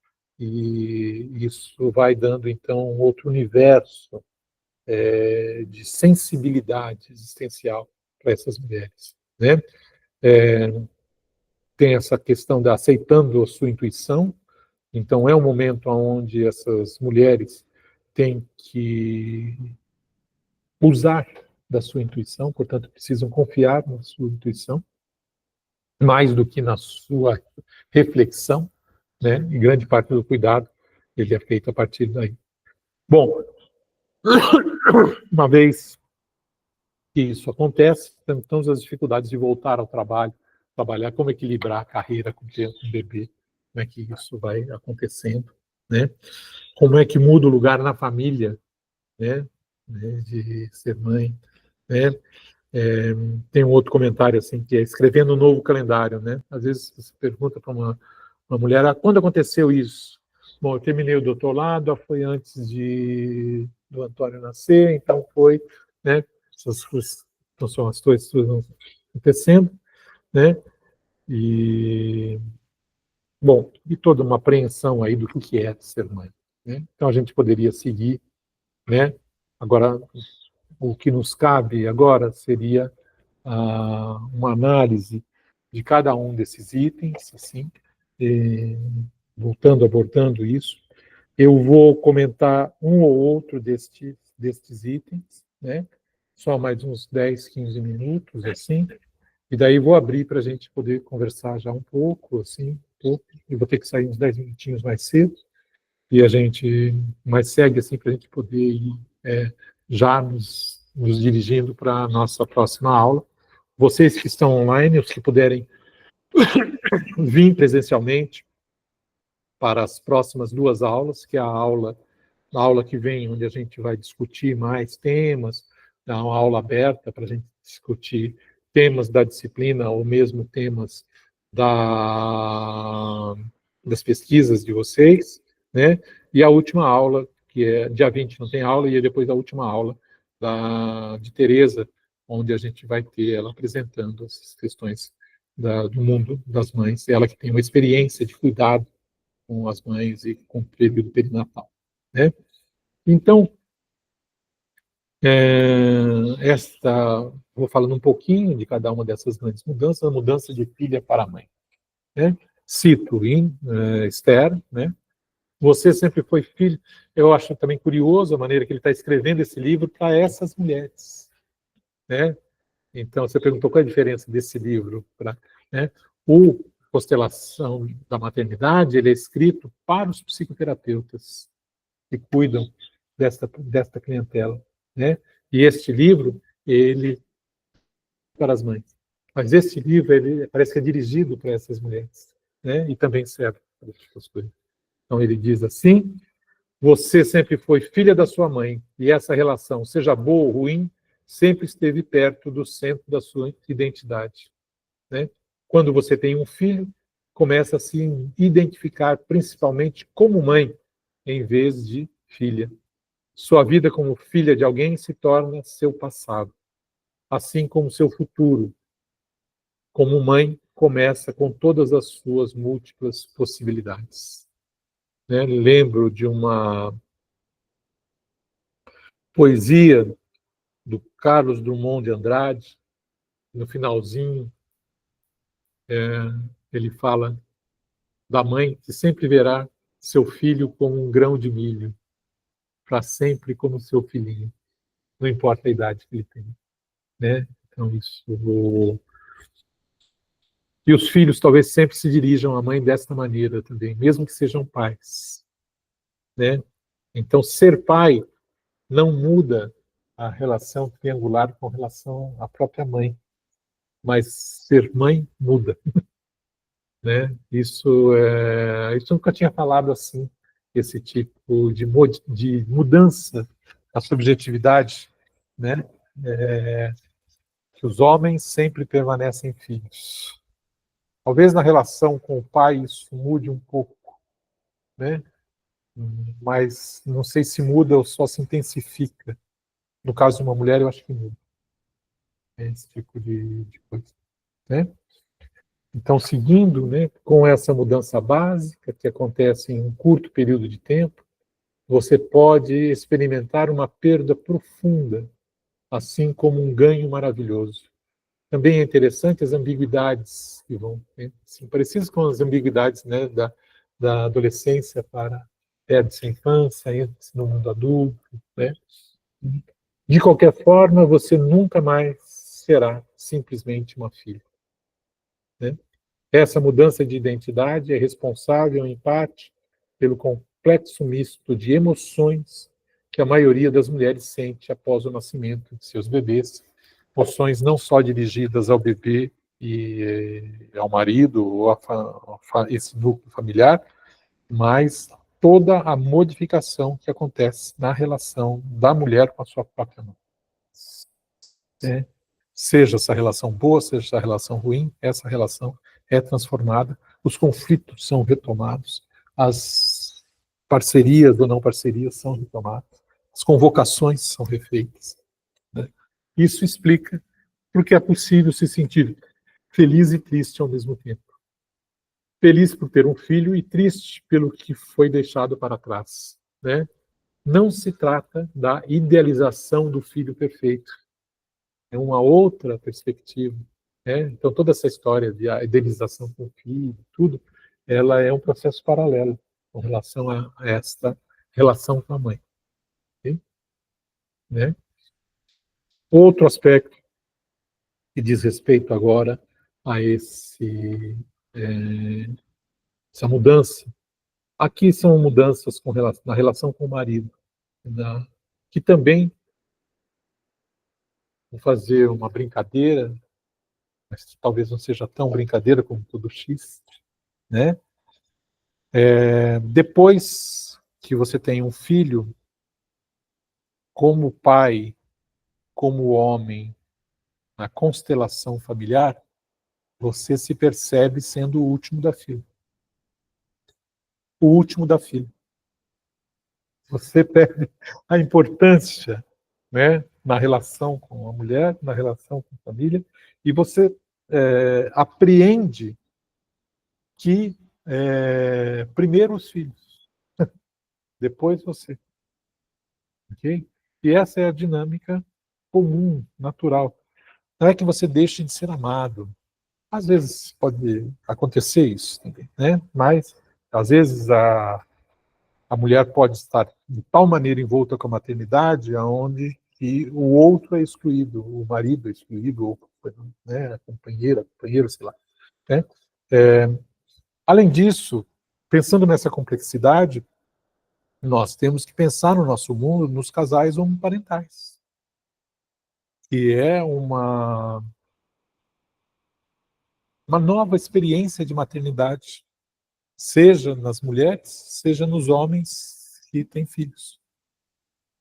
E isso vai dando, então, um outro universo de sensibilidade existencial para essas mulheres. Né? Tem essa questão da aceitando a sua intuição, então é um momento onde essas mulheres têm que usar da sua intuição, portanto, precisam confiar na sua intuição, mais do que na sua reflexão, né? E grande parte do cuidado ele é feito a partir daí. Bom, uma vez que isso acontece, temos as dificuldades de voltar ao trabalho, trabalhar, como equilibrar a carreira com o bebê, como é que isso vai acontecendo, né? Como é que muda o lugar na família, né? De ser mãe, né? Tem um outro comentário assim, que é escrevendo um novo calendário, né? Às vezes você pergunta para uma mulher: quando aconteceu isso? Bom, eu terminei o doutorado, foi antes do Antônio nascer, então foi, né? Essas coisas, então são as coisas acontecendo, né? E bom, e toda uma apreensão aí do que é ser mãe, né? Então a gente poderia seguir, né? Agora, o que nos cabe agora seria uma análise de cada um desses itens, assim, abordando isso. Eu vou comentar um ou outro destes itens, né? Só mais uns 10, 15 minutos, assim, e daí vou abrir para a gente poder conversar já um pouco, assim, e vou ter que sair uns 10 minutinhos mais cedo, e a gente mais segue, assim, para a gente poder ir já nos nos dirigindo para a nossa próxima aula. Vocês que estão online, os que puderem vir presencialmente para as próximas 2 aulas, que é a aula que vem, onde a gente vai discutir mais temas, é uma aula aberta para a gente discutir temas da disciplina ou mesmo temas das pesquisas de vocês, né? E a última aula, que é dia 20 não tem aula, e é depois a última aula de Teresa, onde a gente vai ter ela apresentando essas questões do mundo das mães, ela que tem uma experiência de cuidado com as mães e com o período perinatal, né? Então, vou falando um pouquinho de cada uma dessas grandes mudanças, a mudança de filha para mãe, né? Cito em Esther, né? Você sempre foi filho. Eu acho também curioso a maneira que ele está escrevendo esse livro para essas mulheres, né? Então, você perguntou qual é a diferença desse livro para, né? O Constelação da Maternidade, ele é escrito para os psicoterapeutas que cuidam desta clientela, né? E este livro, ele para as mães. Mas este livro, ele parece que é dirigido para essas mulheres, né? E também serve para outras coisas. Então, ele diz assim: você sempre foi filha da sua mãe, e essa relação, seja boa ou ruim, sempre esteve perto do centro da sua identidade, né? Quando você tem um filho, começa a se identificar principalmente como mãe, em vez de filha. Sua vida como filha de alguém se torna seu passado, assim como seu futuro. Como mãe, começa com todas as suas múltiplas possibilidades. Né? Lembro de uma poesia do Carlos Drummond de Andrade, no finalzinho, ele fala da mãe que sempre verá seu filho como um grão de milho, para sempre como seu filhinho, não importa a idade que ele tem, né? Então e os filhos talvez sempre se dirijam à mãe desta maneira também, mesmo que sejam pais, né? Então ser pai não muda a relação triangular com relação à própria mãe, mas ser mãe muda, né? Isso nunca tinha falado assim, esse tipo de mudança da subjetividade, né? Que os homens sempre permanecem filhos. Talvez na relação com o pai isso mude um pouco, né? Mas não sei se muda ou só se intensifica. No caso de uma mulher, eu acho que muda. Esse tipo de coisa, né? Então, seguindo, né, com essa mudança básica, que acontece em um curto período de tempo, você pode experimentar uma perda profunda, assim como um ganho maravilhoso. Também é interessante as ambiguidades que vão, né, assim, parecidas com as ambiguidades, né, da adolescência para perde-se a infância, entra-se no mundo adulto, né? De qualquer forma, você nunca mais será simplesmente uma filha, né? Essa mudança de identidade é responsável, em parte, pelo complexo misto de emoções que a maioria das mulheres sente após o nascimento de seus bebês, emoções não só dirigidas ao bebê e ao marido ou a esse núcleo familiar, mas toda a modificação que acontece na relação da mulher com a sua própria mãe. Seja essa relação boa, seja essa relação ruim, essa relação é transformada, os conflitos são retomados, as parcerias ou não parcerias são retomadas, as convocações são refeitas, né? Isso explica porque é possível se sentir feliz e triste ao mesmo tempo. Feliz por ter um filho e triste pelo que foi deixado para trás, né? Não se trata da idealização do filho perfeito, é uma outra perspectiva, né? Então, toda essa história de idealização com o filho, tudo, ela é um processo paralelo com relação a esta relação com a mãe. Okay? Né? Outro aspecto que diz respeito agora a essa mudança. Aqui são mudanças na relação com o marido, que também Vou fazer uma brincadeira, mas talvez não seja tão brincadeira como todo X, né? Depois que você tem um filho, como pai, como homem, na constelação familiar, você se percebe sendo o último da fila. O último da fila. Você perde a importância, né, na relação com a mulher, na relação com a família, e você apreende que primeiro os filhos, depois você. Okay? E essa é a dinâmica comum, natural. Não é que você deixe de ser amado. Às vezes pode acontecer isso também, né? Mas às vezes a mulher pode estar de tal maneira envolta com a maternidade, aonde que o outro é excluído, o marido é excluído, ou, né, a companheiro, sei lá. Né? Além disso, pensando nessa complexidade, nós temos que pensar no nosso mundo nos casais homoparentais, que é uma nova experiência de maternidade, seja nas mulheres, seja nos homens que têm filhos,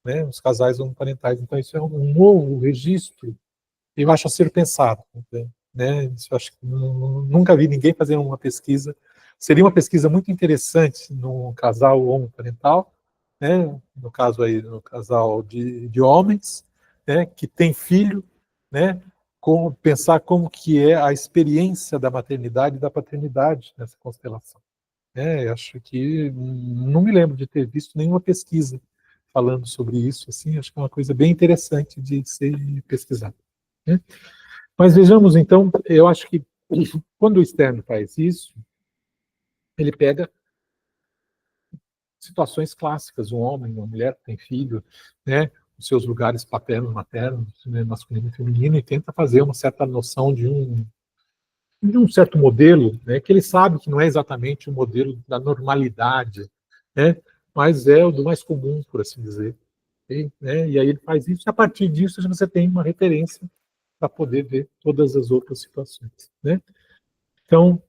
né? Os casais homoparentais. Então, isso é um novo registro, eu acho, a ser pensado. Né? Isso eu acho que nunca vi ninguém fazer uma pesquisa. Seria uma pesquisa muito interessante no casal homoparental, né? No caso aí, no casal de homens, né? Que tem filho, né? Pensar como que é a experiência da maternidade e da paternidade nessa constelação. Acho que não me lembro de ter visto nenhuma pesquisa falando sobre isso. Assim, acho que é uma coisa bem interessante de ser pesquisada. Né? Mas vejamos, então, eu acho que quando o externo faz isso, ele pega situações clássicas, um homem, uma mulher que tem filho, né, os seus lugares paternos, maternos, né, masculino e feminino, e tenta fazer uma certa noção de um certo modelo, né, que ele sabe que não é exatamente o modelo da normalidade, né, mas é o do mais comum, por assim dizer. E aí ele faz isso, e a partir disso você tem uma referência para poder ver todas as outras situações. Né? Então,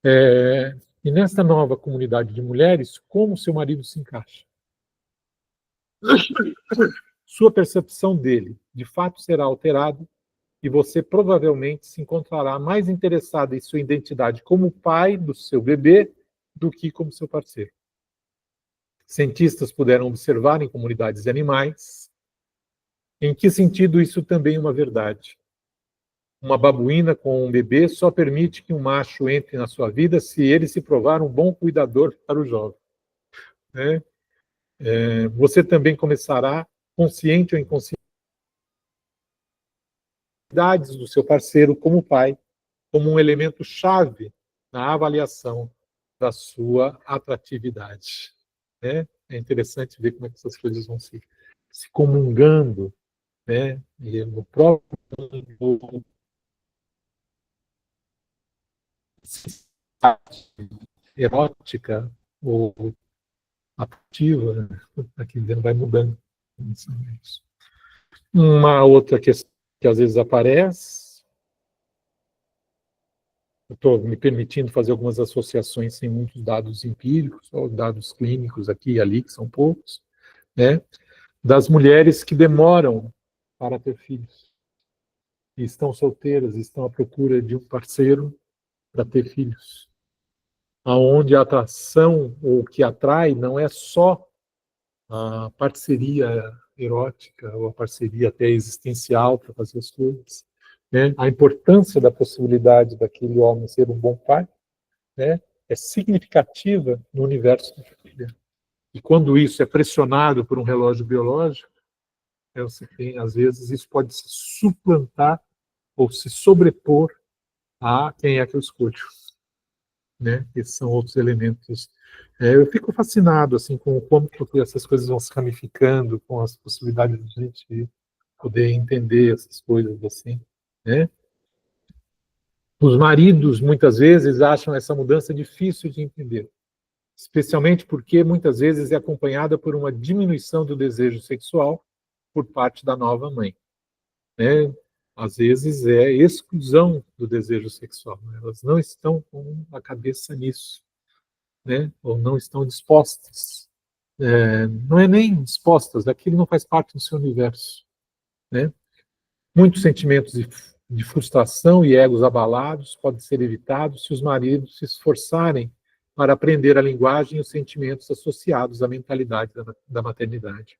e nesta nova comunidade de mulheres, como seu marido se encaixa? Sua percepção dele, de fato, será alterada e você provavelmente se encontrará mais interessada em sua identidade como pai do seu bebê do que como seu parceiro. Cientistas puderam observar em comunidades de animais. Em que sentido isso também é uma verdade? Uma babuína com um bebê só permite que um macho entre na sua vida se ele se provar um bom cuidador para o jovem. Né? Você também começará, consciente ou inconsciente, do seu parceiro como pai, como um elemento chave na avaliação da sua atratividade. Né? É interessante ver como é que essas coisas vão se comungando, né? E no próprio erótica ou ativa, aqui dentro vai mudando. Uma outra questão que às vezes aparece, eu estou me permitindo fazer algumas associações sem muitos dados empíricos, só dados clínicos aqui e ali, que são poucos, né? Das mulheres que demoram para ter filhos, e estão solteiras, estão à procura de um parceiro para ter filhos, aonde a atração, ou o que atrai, não é só a parceria erótica ou a parceria até existencial para fazer as coisas, né? A importância da possibilidade daquele homem ser um bom pai, né, é significativa no universo da família. E quando isso é pressionado por um relógio biológico, você tem, às vezes, isso pode se suplantar ou se sobrepor a quem é que eu escolho. Né? Esses são outros elementos. Eu fico fascinado assim, com como essas coisas vão se ramificando, com as possibilidades de a gente poder entender essas coisas assim. Né? Os maridos, muitas vezes, acham essa mudança difícil de entender, especialmente porque, muitas vezes, é acompanhada por uma diminuição do desejo sexual por parte da nova mãe. né? Às vezes é exclusão do desejo sexual, né? Elas não estão com a cabeça nisso, né? Ou não estão dispostas. Não é nem dispostas, aquilo não faz parte do seu universo, né? Muitos sentimentos de frustração e egos abalados podem ser evitados se os maridos se esforçarem para aprender a linguagem e os sentimentos associados à mentalidade da maternidade.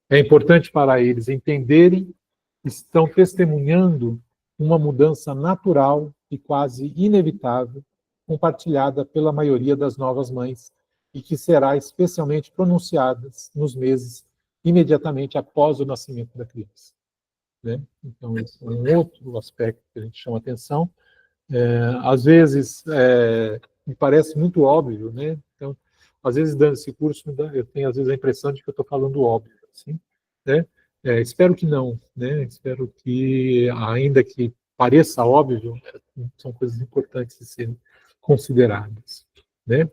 É importante para eles entenderem que estão testemunhando uma mudança natural e quase inevitável, compartilhada pela maioria das novas mães, e que será especialmente pronunciada nos meses imediatamente após o nascimento da criança, né? Então, esse é um outro aspecto que a gente chama atenção. Às vezes, me parece muito óbvio, né? Então, às vezes, dando esse curso, eu tenho, às vezes, a impressão de que eu estou falando óbvio, assim, né? Espero que não, né? Espero que, ainda que pareça óbvio, são coisas importantes de serem consideradas, né?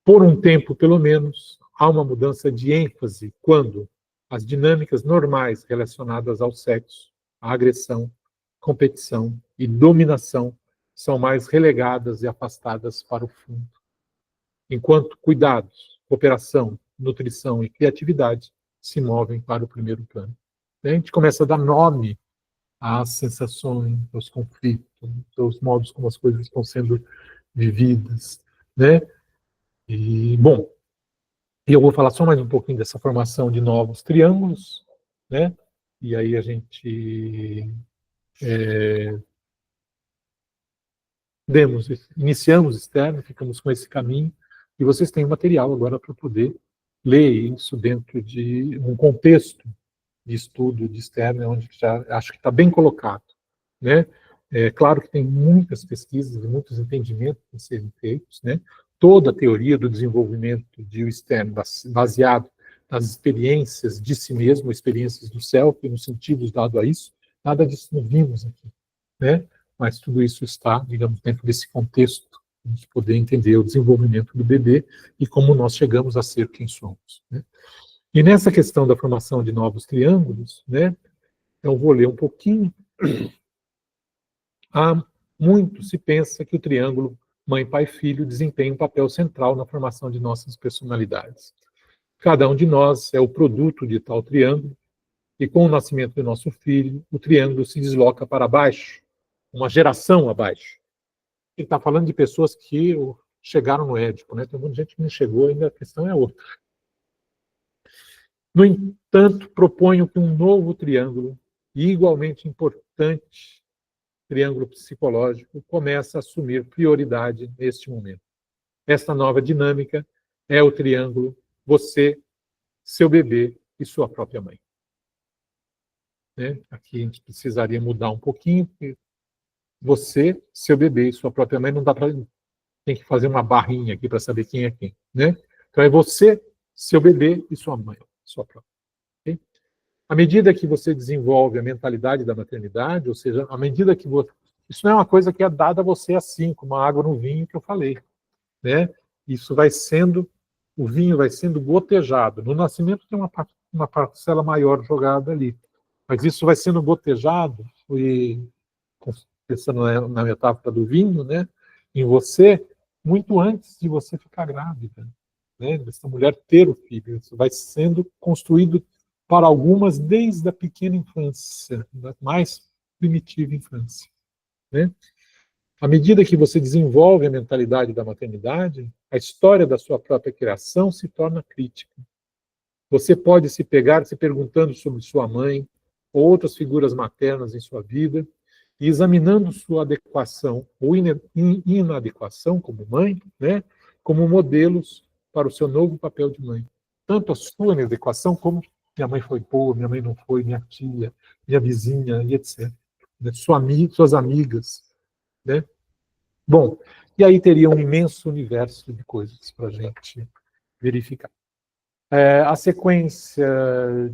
Por um tempo, pelo menos, há uma mudança de ênfase quando as dinâmicas normais relacionadas ao sexo, à agressão, competição e dominação são mais relegadas e afastadas para o fundo. Enquanto cuidados, cooperação, nutrição e criatividade se movem para o primeiro plano. A gente começa a dar nome às sensações, aos conflitos, aos modos como as coisas estão sendo vividas, né? E, bom, eu vou falar só mais um pouquinho dessa formação de novos triângulos, né? E aí a gente iniciamos externo, ficamos com esse caminho, e vocês têm material agora para poder ler isso dentro de um contexto de estudo de externo, onde já acho que está bem colocado, né? É claro que tem muitas pesquisas e muitos entendimentos a serem feitos, né? Toda a teoria do desenvolvimento de o externo, baseado nas experiências de si mesmo, experiências do self, nos sentidos dados a isso, nada disso não vimos aqui, né? Mas tudo isso está, digamos, dentro desse contexto, para a gente poder entender o desenvolvimento do bebê e como nós chegamos a ser quem somos, né? E nessa questão da formação de novos triângulos, né, eu vou ler um pouquinho. Há muito se pensa que o triângulo mãe, pai, filho desempenha um papel central na formação de nossas personalidades. Cada um de nós é o produto de tal triângulo, e com o nascimento do nosso filho, o triângulo se desloca para baixo, uma geração abaixo. Ele está falando de pessoas que chegaram no Édipo, né? Tem muita gente que não chegou, ainda a questão é outra. No entanto, proponho que um novo triângulo, igualmente importante, triângulo psicológico, começa a assumir prioridade neste momento. Esta nova dinâmica é o triângulo você, seu bebê e sua própria mãe. Né? Aqui a gente precisaria mudar um pouquinho, porque você, seu bebê e sua própria mãe, não dá para... Tem que fazer uma barrinha aqui para saber quem é quem. Né? Então é você, seu bebê e sua mãe, sua própria. Okay? À medida que você desenvolve a mentalidade da maternidade, ou seja, à medida que você... Isso não é uma coisa que é dada a você assim, como a água no vinho que eu falei. Né? Isso vai sendo... O vinho vai sendo gotejado. No nascimento tem uma parcela maior jogada ali. Mas isso vai sendo gotejado, e pensando na metáfora do vinho, né, em você, muito antes de você ficar grávida, né, dessa mulher ter o filho. Isso vai sendo construído para algumas desde a pequena infância, da mais primitiva infância. Né? À medida que você desenvolve a mentalidade da maternidade, a história da sua própria criação se torna crítica. Você pode se pegar se perguntando sobre sua mãe, ou outras figuras maternas em sua vida, e examinando sua adequação ou inadequação como mãe, né, como modelos para o seu novo papel de mãe. Tanto a sua inadequação como minha mãe foi boa, minha mãe não foi, minha tia, minha vizinha, e etc. Suas amigas. Né? Bom, e aí teria um imenso universo de coisas para a gente verificar. A sequência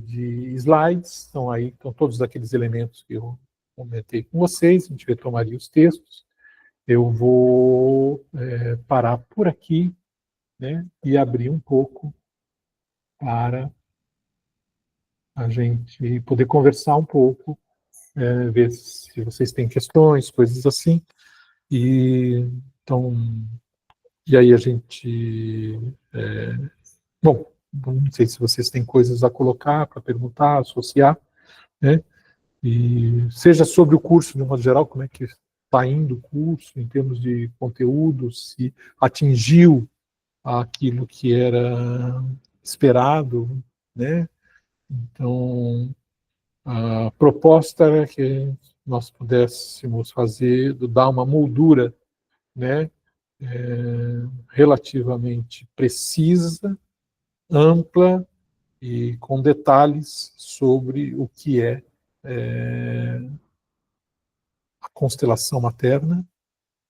de slides estão aí, estão todos aqueles elementos que eu comentei com vocês, a gente retomaria os textos. Eu vou parar por aqui, né, e abrir um pouco para a gente poder conversar um pouco, ver se vocês têm questões, coisas assim. Então, e aí a gente... bom, não sei se vocês têm coisas a colocar, para perguntar, associar, né? E seja sobre o curso, de um modo geral, como é que está indo o curso, em termos de conteúdo, se atingiu aquilo que era esperado, né? Então, a proposta é que nós pudéssemos dar uma moldura, né, relativamente precisa, ampla e com detalhes sobre o que é a constelação materna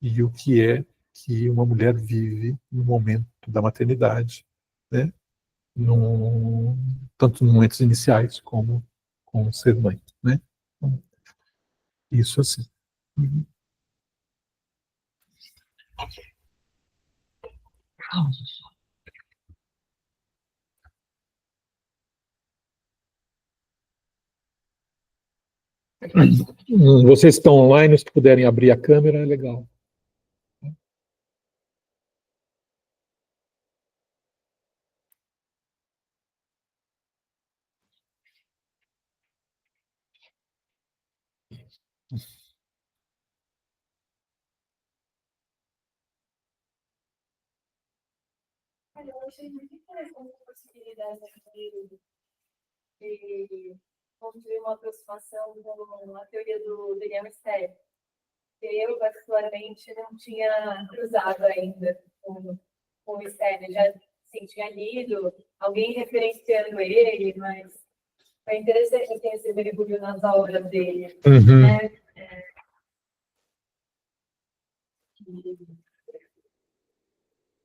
e o que é que uma mulher vive no momento da maternidade, né? Tanto nos momentos iniciais como com ser mãe, né? Então, isso assim. Vocês estão online, se puderem abrir a câmera, é legal. Olha, eu achei muito interessante a possibilidade de construir uma aproximação com a teoria do Daniel Stern. Eu, particularmente, não tinha cruzado ainda com o Stern. Já sim, tinha lido, alguém referenciando ele, mas foi interessante ter esse mergulho nas obras dele. Uhum. Né?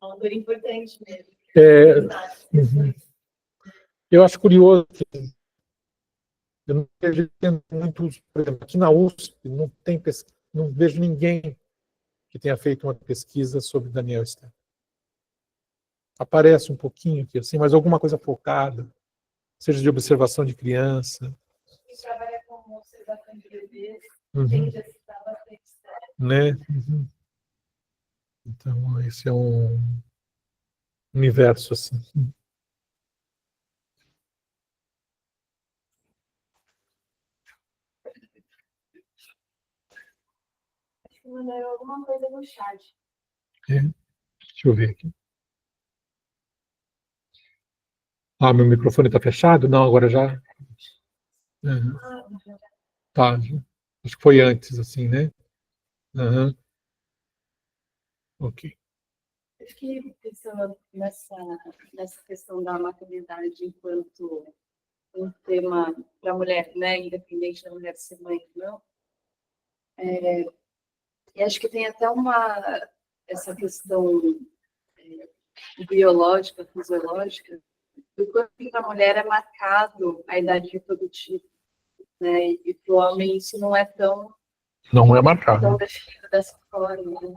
É um autor importante mesmo. Eu acho curioso que eu não vejo muitos, por exemplo, aqui na USP, não vejo ninguém que tenha feito uma pesquisa sobre Daniel Stern. Aparece um pouquinho aqui, assim, mas alguma coisa focada, seja de observação de criança. Quem trabalha com observação de bebês, Uhum. tende a citar bastante Stern. Né? Uhum. Então, esse é um universo assim. Acho que mandaram alguma coisa no chat. Deixa eu ver aqui. Ah, meu microfone está fechado? Não, agora já. Uhum. Tá. Acho que foi antes, assim, né? Uhum. Ok. Eu fiquei pensando nessa questão da maternidade enquanto um tema para a mulher, né? Independente da mulher ser mãe ou não. E acho que tem até essa questão biológica, fisiológica, do quanto para a mulher é marcado a idade reprodutiva, né? E para o homem isso não é tão marcado. definido dessa forma, né?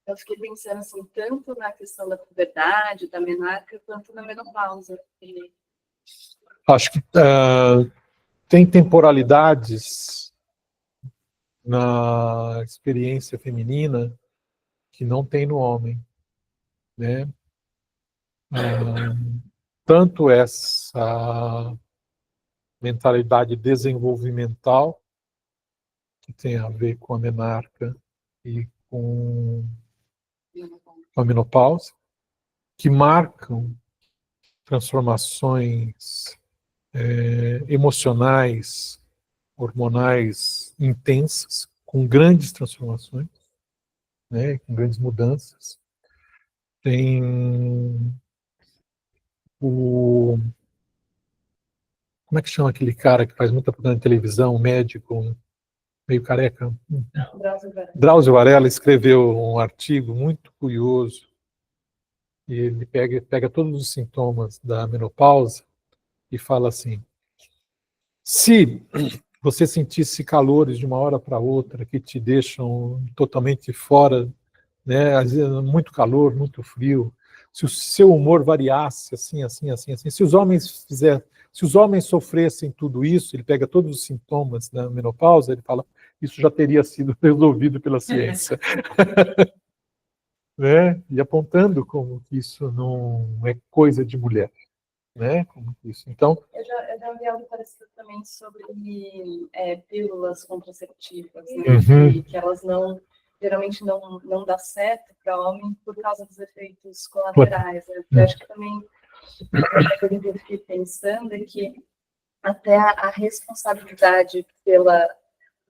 Eu fiquei pensando assim, tanto na questão da puberdade, da menarca, quanto na menopausa. Acho que tem temporalidades na experiência feminina que não tem no homem, né? Tanto essa mentalidade desenvolvimental, que tem a ver com a menarca e com a menopausa, que marcam transformações emocionais, hormonais intensas, com grandes transformações, né, com grandes mudanças. Tem como é que chama aquele cara que faz muita propaganda de televisão, médico, meio careca? Drauzio Varela escreveu um artigo muito curioso, e ele pega todos os sintomas da menopausa e fala assim: se você sentisse calores de uma hora para outra que te deixam totalmente fora, né, às vezes muito calor, muito frio, se o seu humor variasse assim, assim, assim, assim, se os homens Se os homens sofressem tudo isso, ele pega todos os sintomas da menopausa, ele fala, isso já teria sido resolvido pela ciência. Né? E apontando como que isso não é coisa de mulher. Né? Como que isso. Então, Eu já vi algo parecido também sobre pílulas contraceptivas, né? Que elas geralmente não dá certo para homem por causa dos efeitos colaterais. Né? Eu acho que também eu fiquei pensando é que até a responsabilidade pela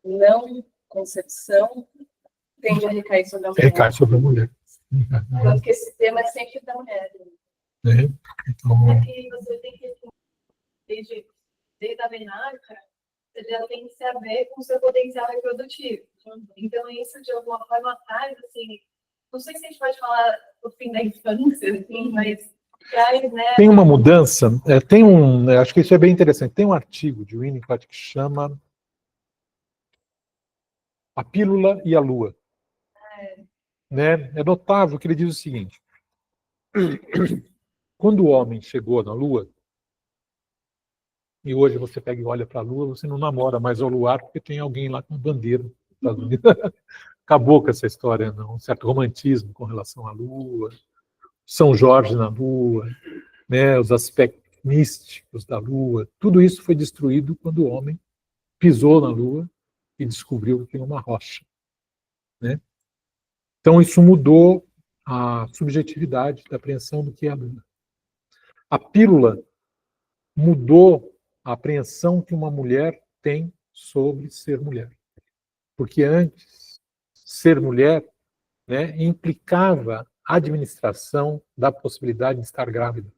não concepção tende a recair sobre a mulher. recai sobre a mulher. Tanto que esse tema é sempre da mulher. Né? Então, É que você tem que, desde a menarca, você já tem que saber com o seu potencial reprodutivo. Então, isso, de alguma forma, traz, assim, não sei se a gente pode falar do fim da infância, assim, mas traz, né? tem uma mudança, acho que isso é bem interessante, tem um artigo de Winnicott que chama A Pílula e a Lua. Né? É notável que ele diz o seguinte, quando o homem chegou na Lua, e hoje você pega e olha para a Lua, você não namora mais ao luar porque tem alguém lá com a bandeira dos Estados Unidos. Acabou com essa história, não. Um certo romantismo com relação à Lua, São Jorge na Lua, né, os aspectos místicos da Lua, tudo isso foi destruído quando o homem pisou na Lua e descobriu que tinha uma rocha. Né? Então isso mudou a subjetividade da apreensão do que é a Lua. A pílula mudou a apreensão que uma mulher tem sobre ser mulher. Porque antes, ser mulher, né, implicava a administração da possibilidade de estar grávida.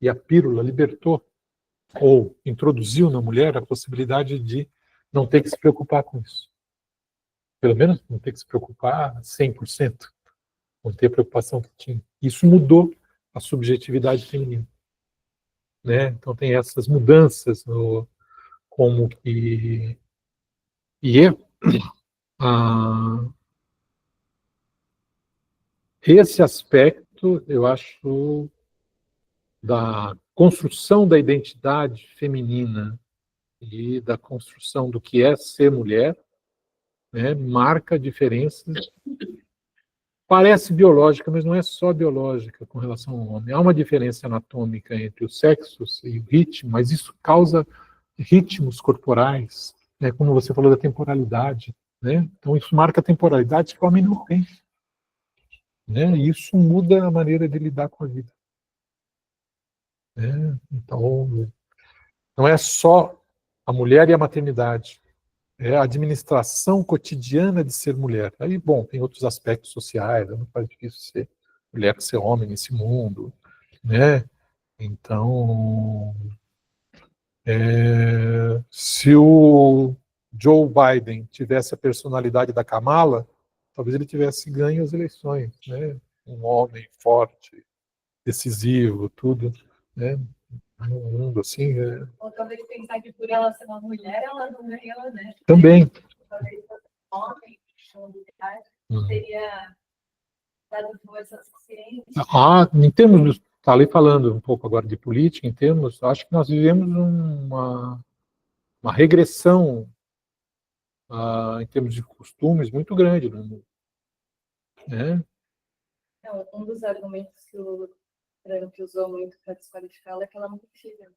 E a pílula libertou, ou introduziu na mulher a possibilidade de não ter que se preocupar com isso. Pelo menos não ter que se preocupar 100%, não ter a preocupação que tinha. Isso mudou a subjetividade feminina. Né? Então tem essas mudanças no como que esse aspecto, eu acho, da construção da identidade feminina e da construção do que é ser mulher, né, marca diferenças. Parece biológica, mas não é só biológica com relação ao homem. Há uma diferença anatômica entre os sexos e o ritmo, mas isso causa ritmos corporais, né, como você falou da temporalidade. Né? Então, isso marca temporalidade que o homem não tem. Né? E isso muda a maneira de lidar com a vida. Né? Então, não é só a mulher e a maternidade, é a administração cotidiana de ser mulher. Aí, bom, tem outros aspectos sociais, é muito mais difícil ser mulher que ser homem nesse mundo, né? Então, se o Joe Biden tivesse a personalidade da Kamala, talvez ele tivesse ganho as eleições, né? Um homem forte, decisivo, tudo, né? Um mundo assim. Ou talvez pensar que por ela ser uma mulher, ela não ganhou, né? Também. Talvez um homem, teria dado força suficiente. Em termos, está ali falando um pouco agora de política, em termos, acho que nós vivemos uma regressão em termos de costumes muito grande no mundo. Né? Um dos argumentos que o Trump usou muito para desqualificá-la é que ela não tem filha.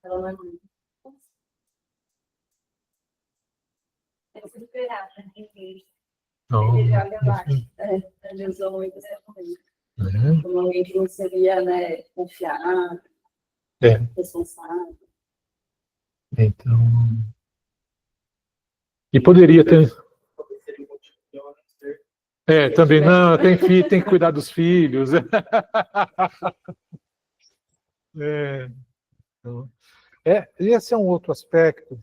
Ela não é mãe. É se esperar, né? Então, Ele olha abaixo. Ele usou muito esse argumento. né? Como alguém que não seria, né, confiável, responsável. Então, e poderia ter. Também não, tem que cuidar dos filhos. Então, esse é um outro aspecto.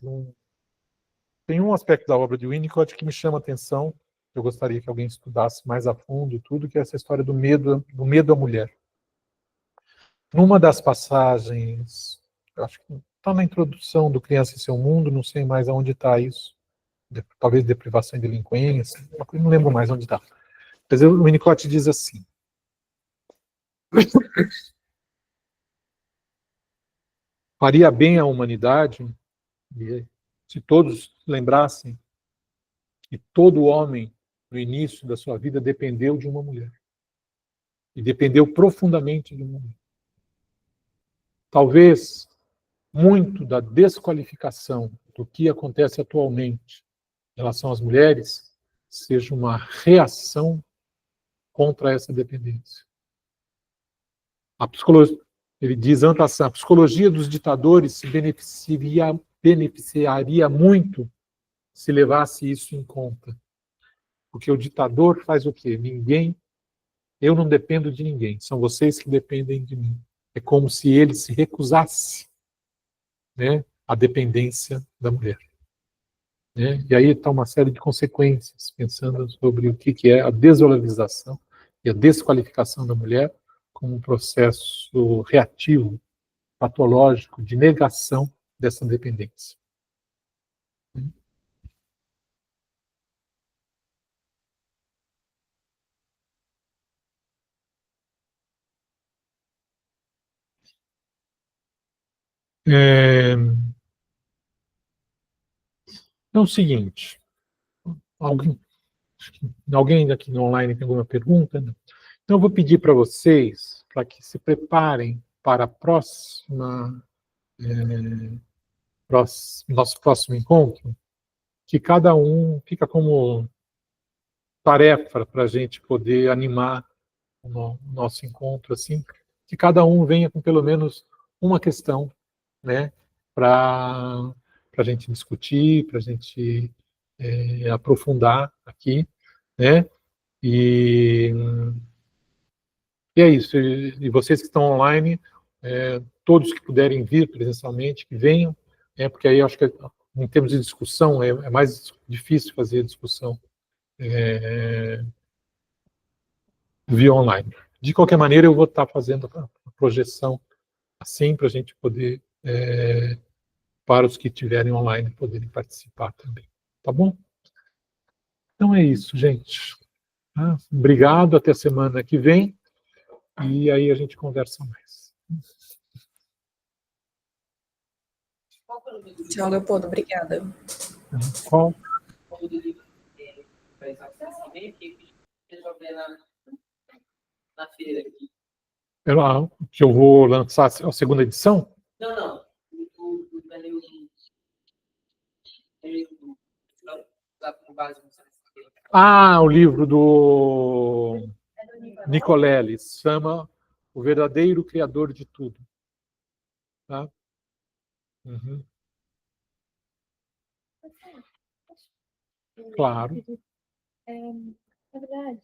Tem um aspecto da obra de Winnicott que me chama a atenção. Eu gostaria que alguém estudasse mais a fundo tudo, que é essa história do medo à mulher. Numa das passagens, eu acho que está na introdução do Criança e Seu Mundo, não sei mais aonde está isso. Talvez deprivação e delinquência, não lembro mais onde está. Mas o Winnicott diz assim: faria bem à humanidade se todos lembrassem que todo homem, no início da sua vida, dependeu de uma mulher. E dependeu profundamente de uma mulher. Talvez muito da desqualificação do que acontece atualmente em relação às mulheres seja uma reação contra essa dependência. A psicologia, ele diz, a psicologia dos ditadores se beneficiaria muito se levasse isso em conta. Porque o ditador faz o quê? Eu não dependo de ninguém, são vocês que dependem de mim. É como se ele se recusasse, né, à dependência da mulher. Né? E aí está uma série de consequências, pensando sobre o que é a desvalorização e a desqualificação da mulher como um processo reativo, patológico, de negação dessa dependência. É o seguinte, alguém aqui no online tem alguma pergunta? Não. Então eu vou pedir para vocês, para que se preparem para a nosso próximo encontro, que cada um fica como tarefa para a gente poder animar o nosso encontro, assim, que cada um venha com pelo menos uma questão, né, para a gente discutir, para a gente aprofundar aqui, né, e é isso. E vocês que estão online, todos que puderem vir presencialmente, que venham, porque aí eu acho que em termos de discussão é mais difícil fazer discussão via online. De qualquer maneira, eu vou estar fazendo a projeção assim para a gente poder, para os que estiverem online, poderem participar também. Tá bom? Então é isso, gente. Obrigado, até semana que vem. E aí a gente conversa mais. Tchau, Leopoldo. Obrigada. Qual? Na feira aqui. Que eu vou lançar a segunda edição? Não. O livro do Nicolelli, chama O Verdadeiro Criador de Tudo. Tá? Uhum. Claro. Na verdade,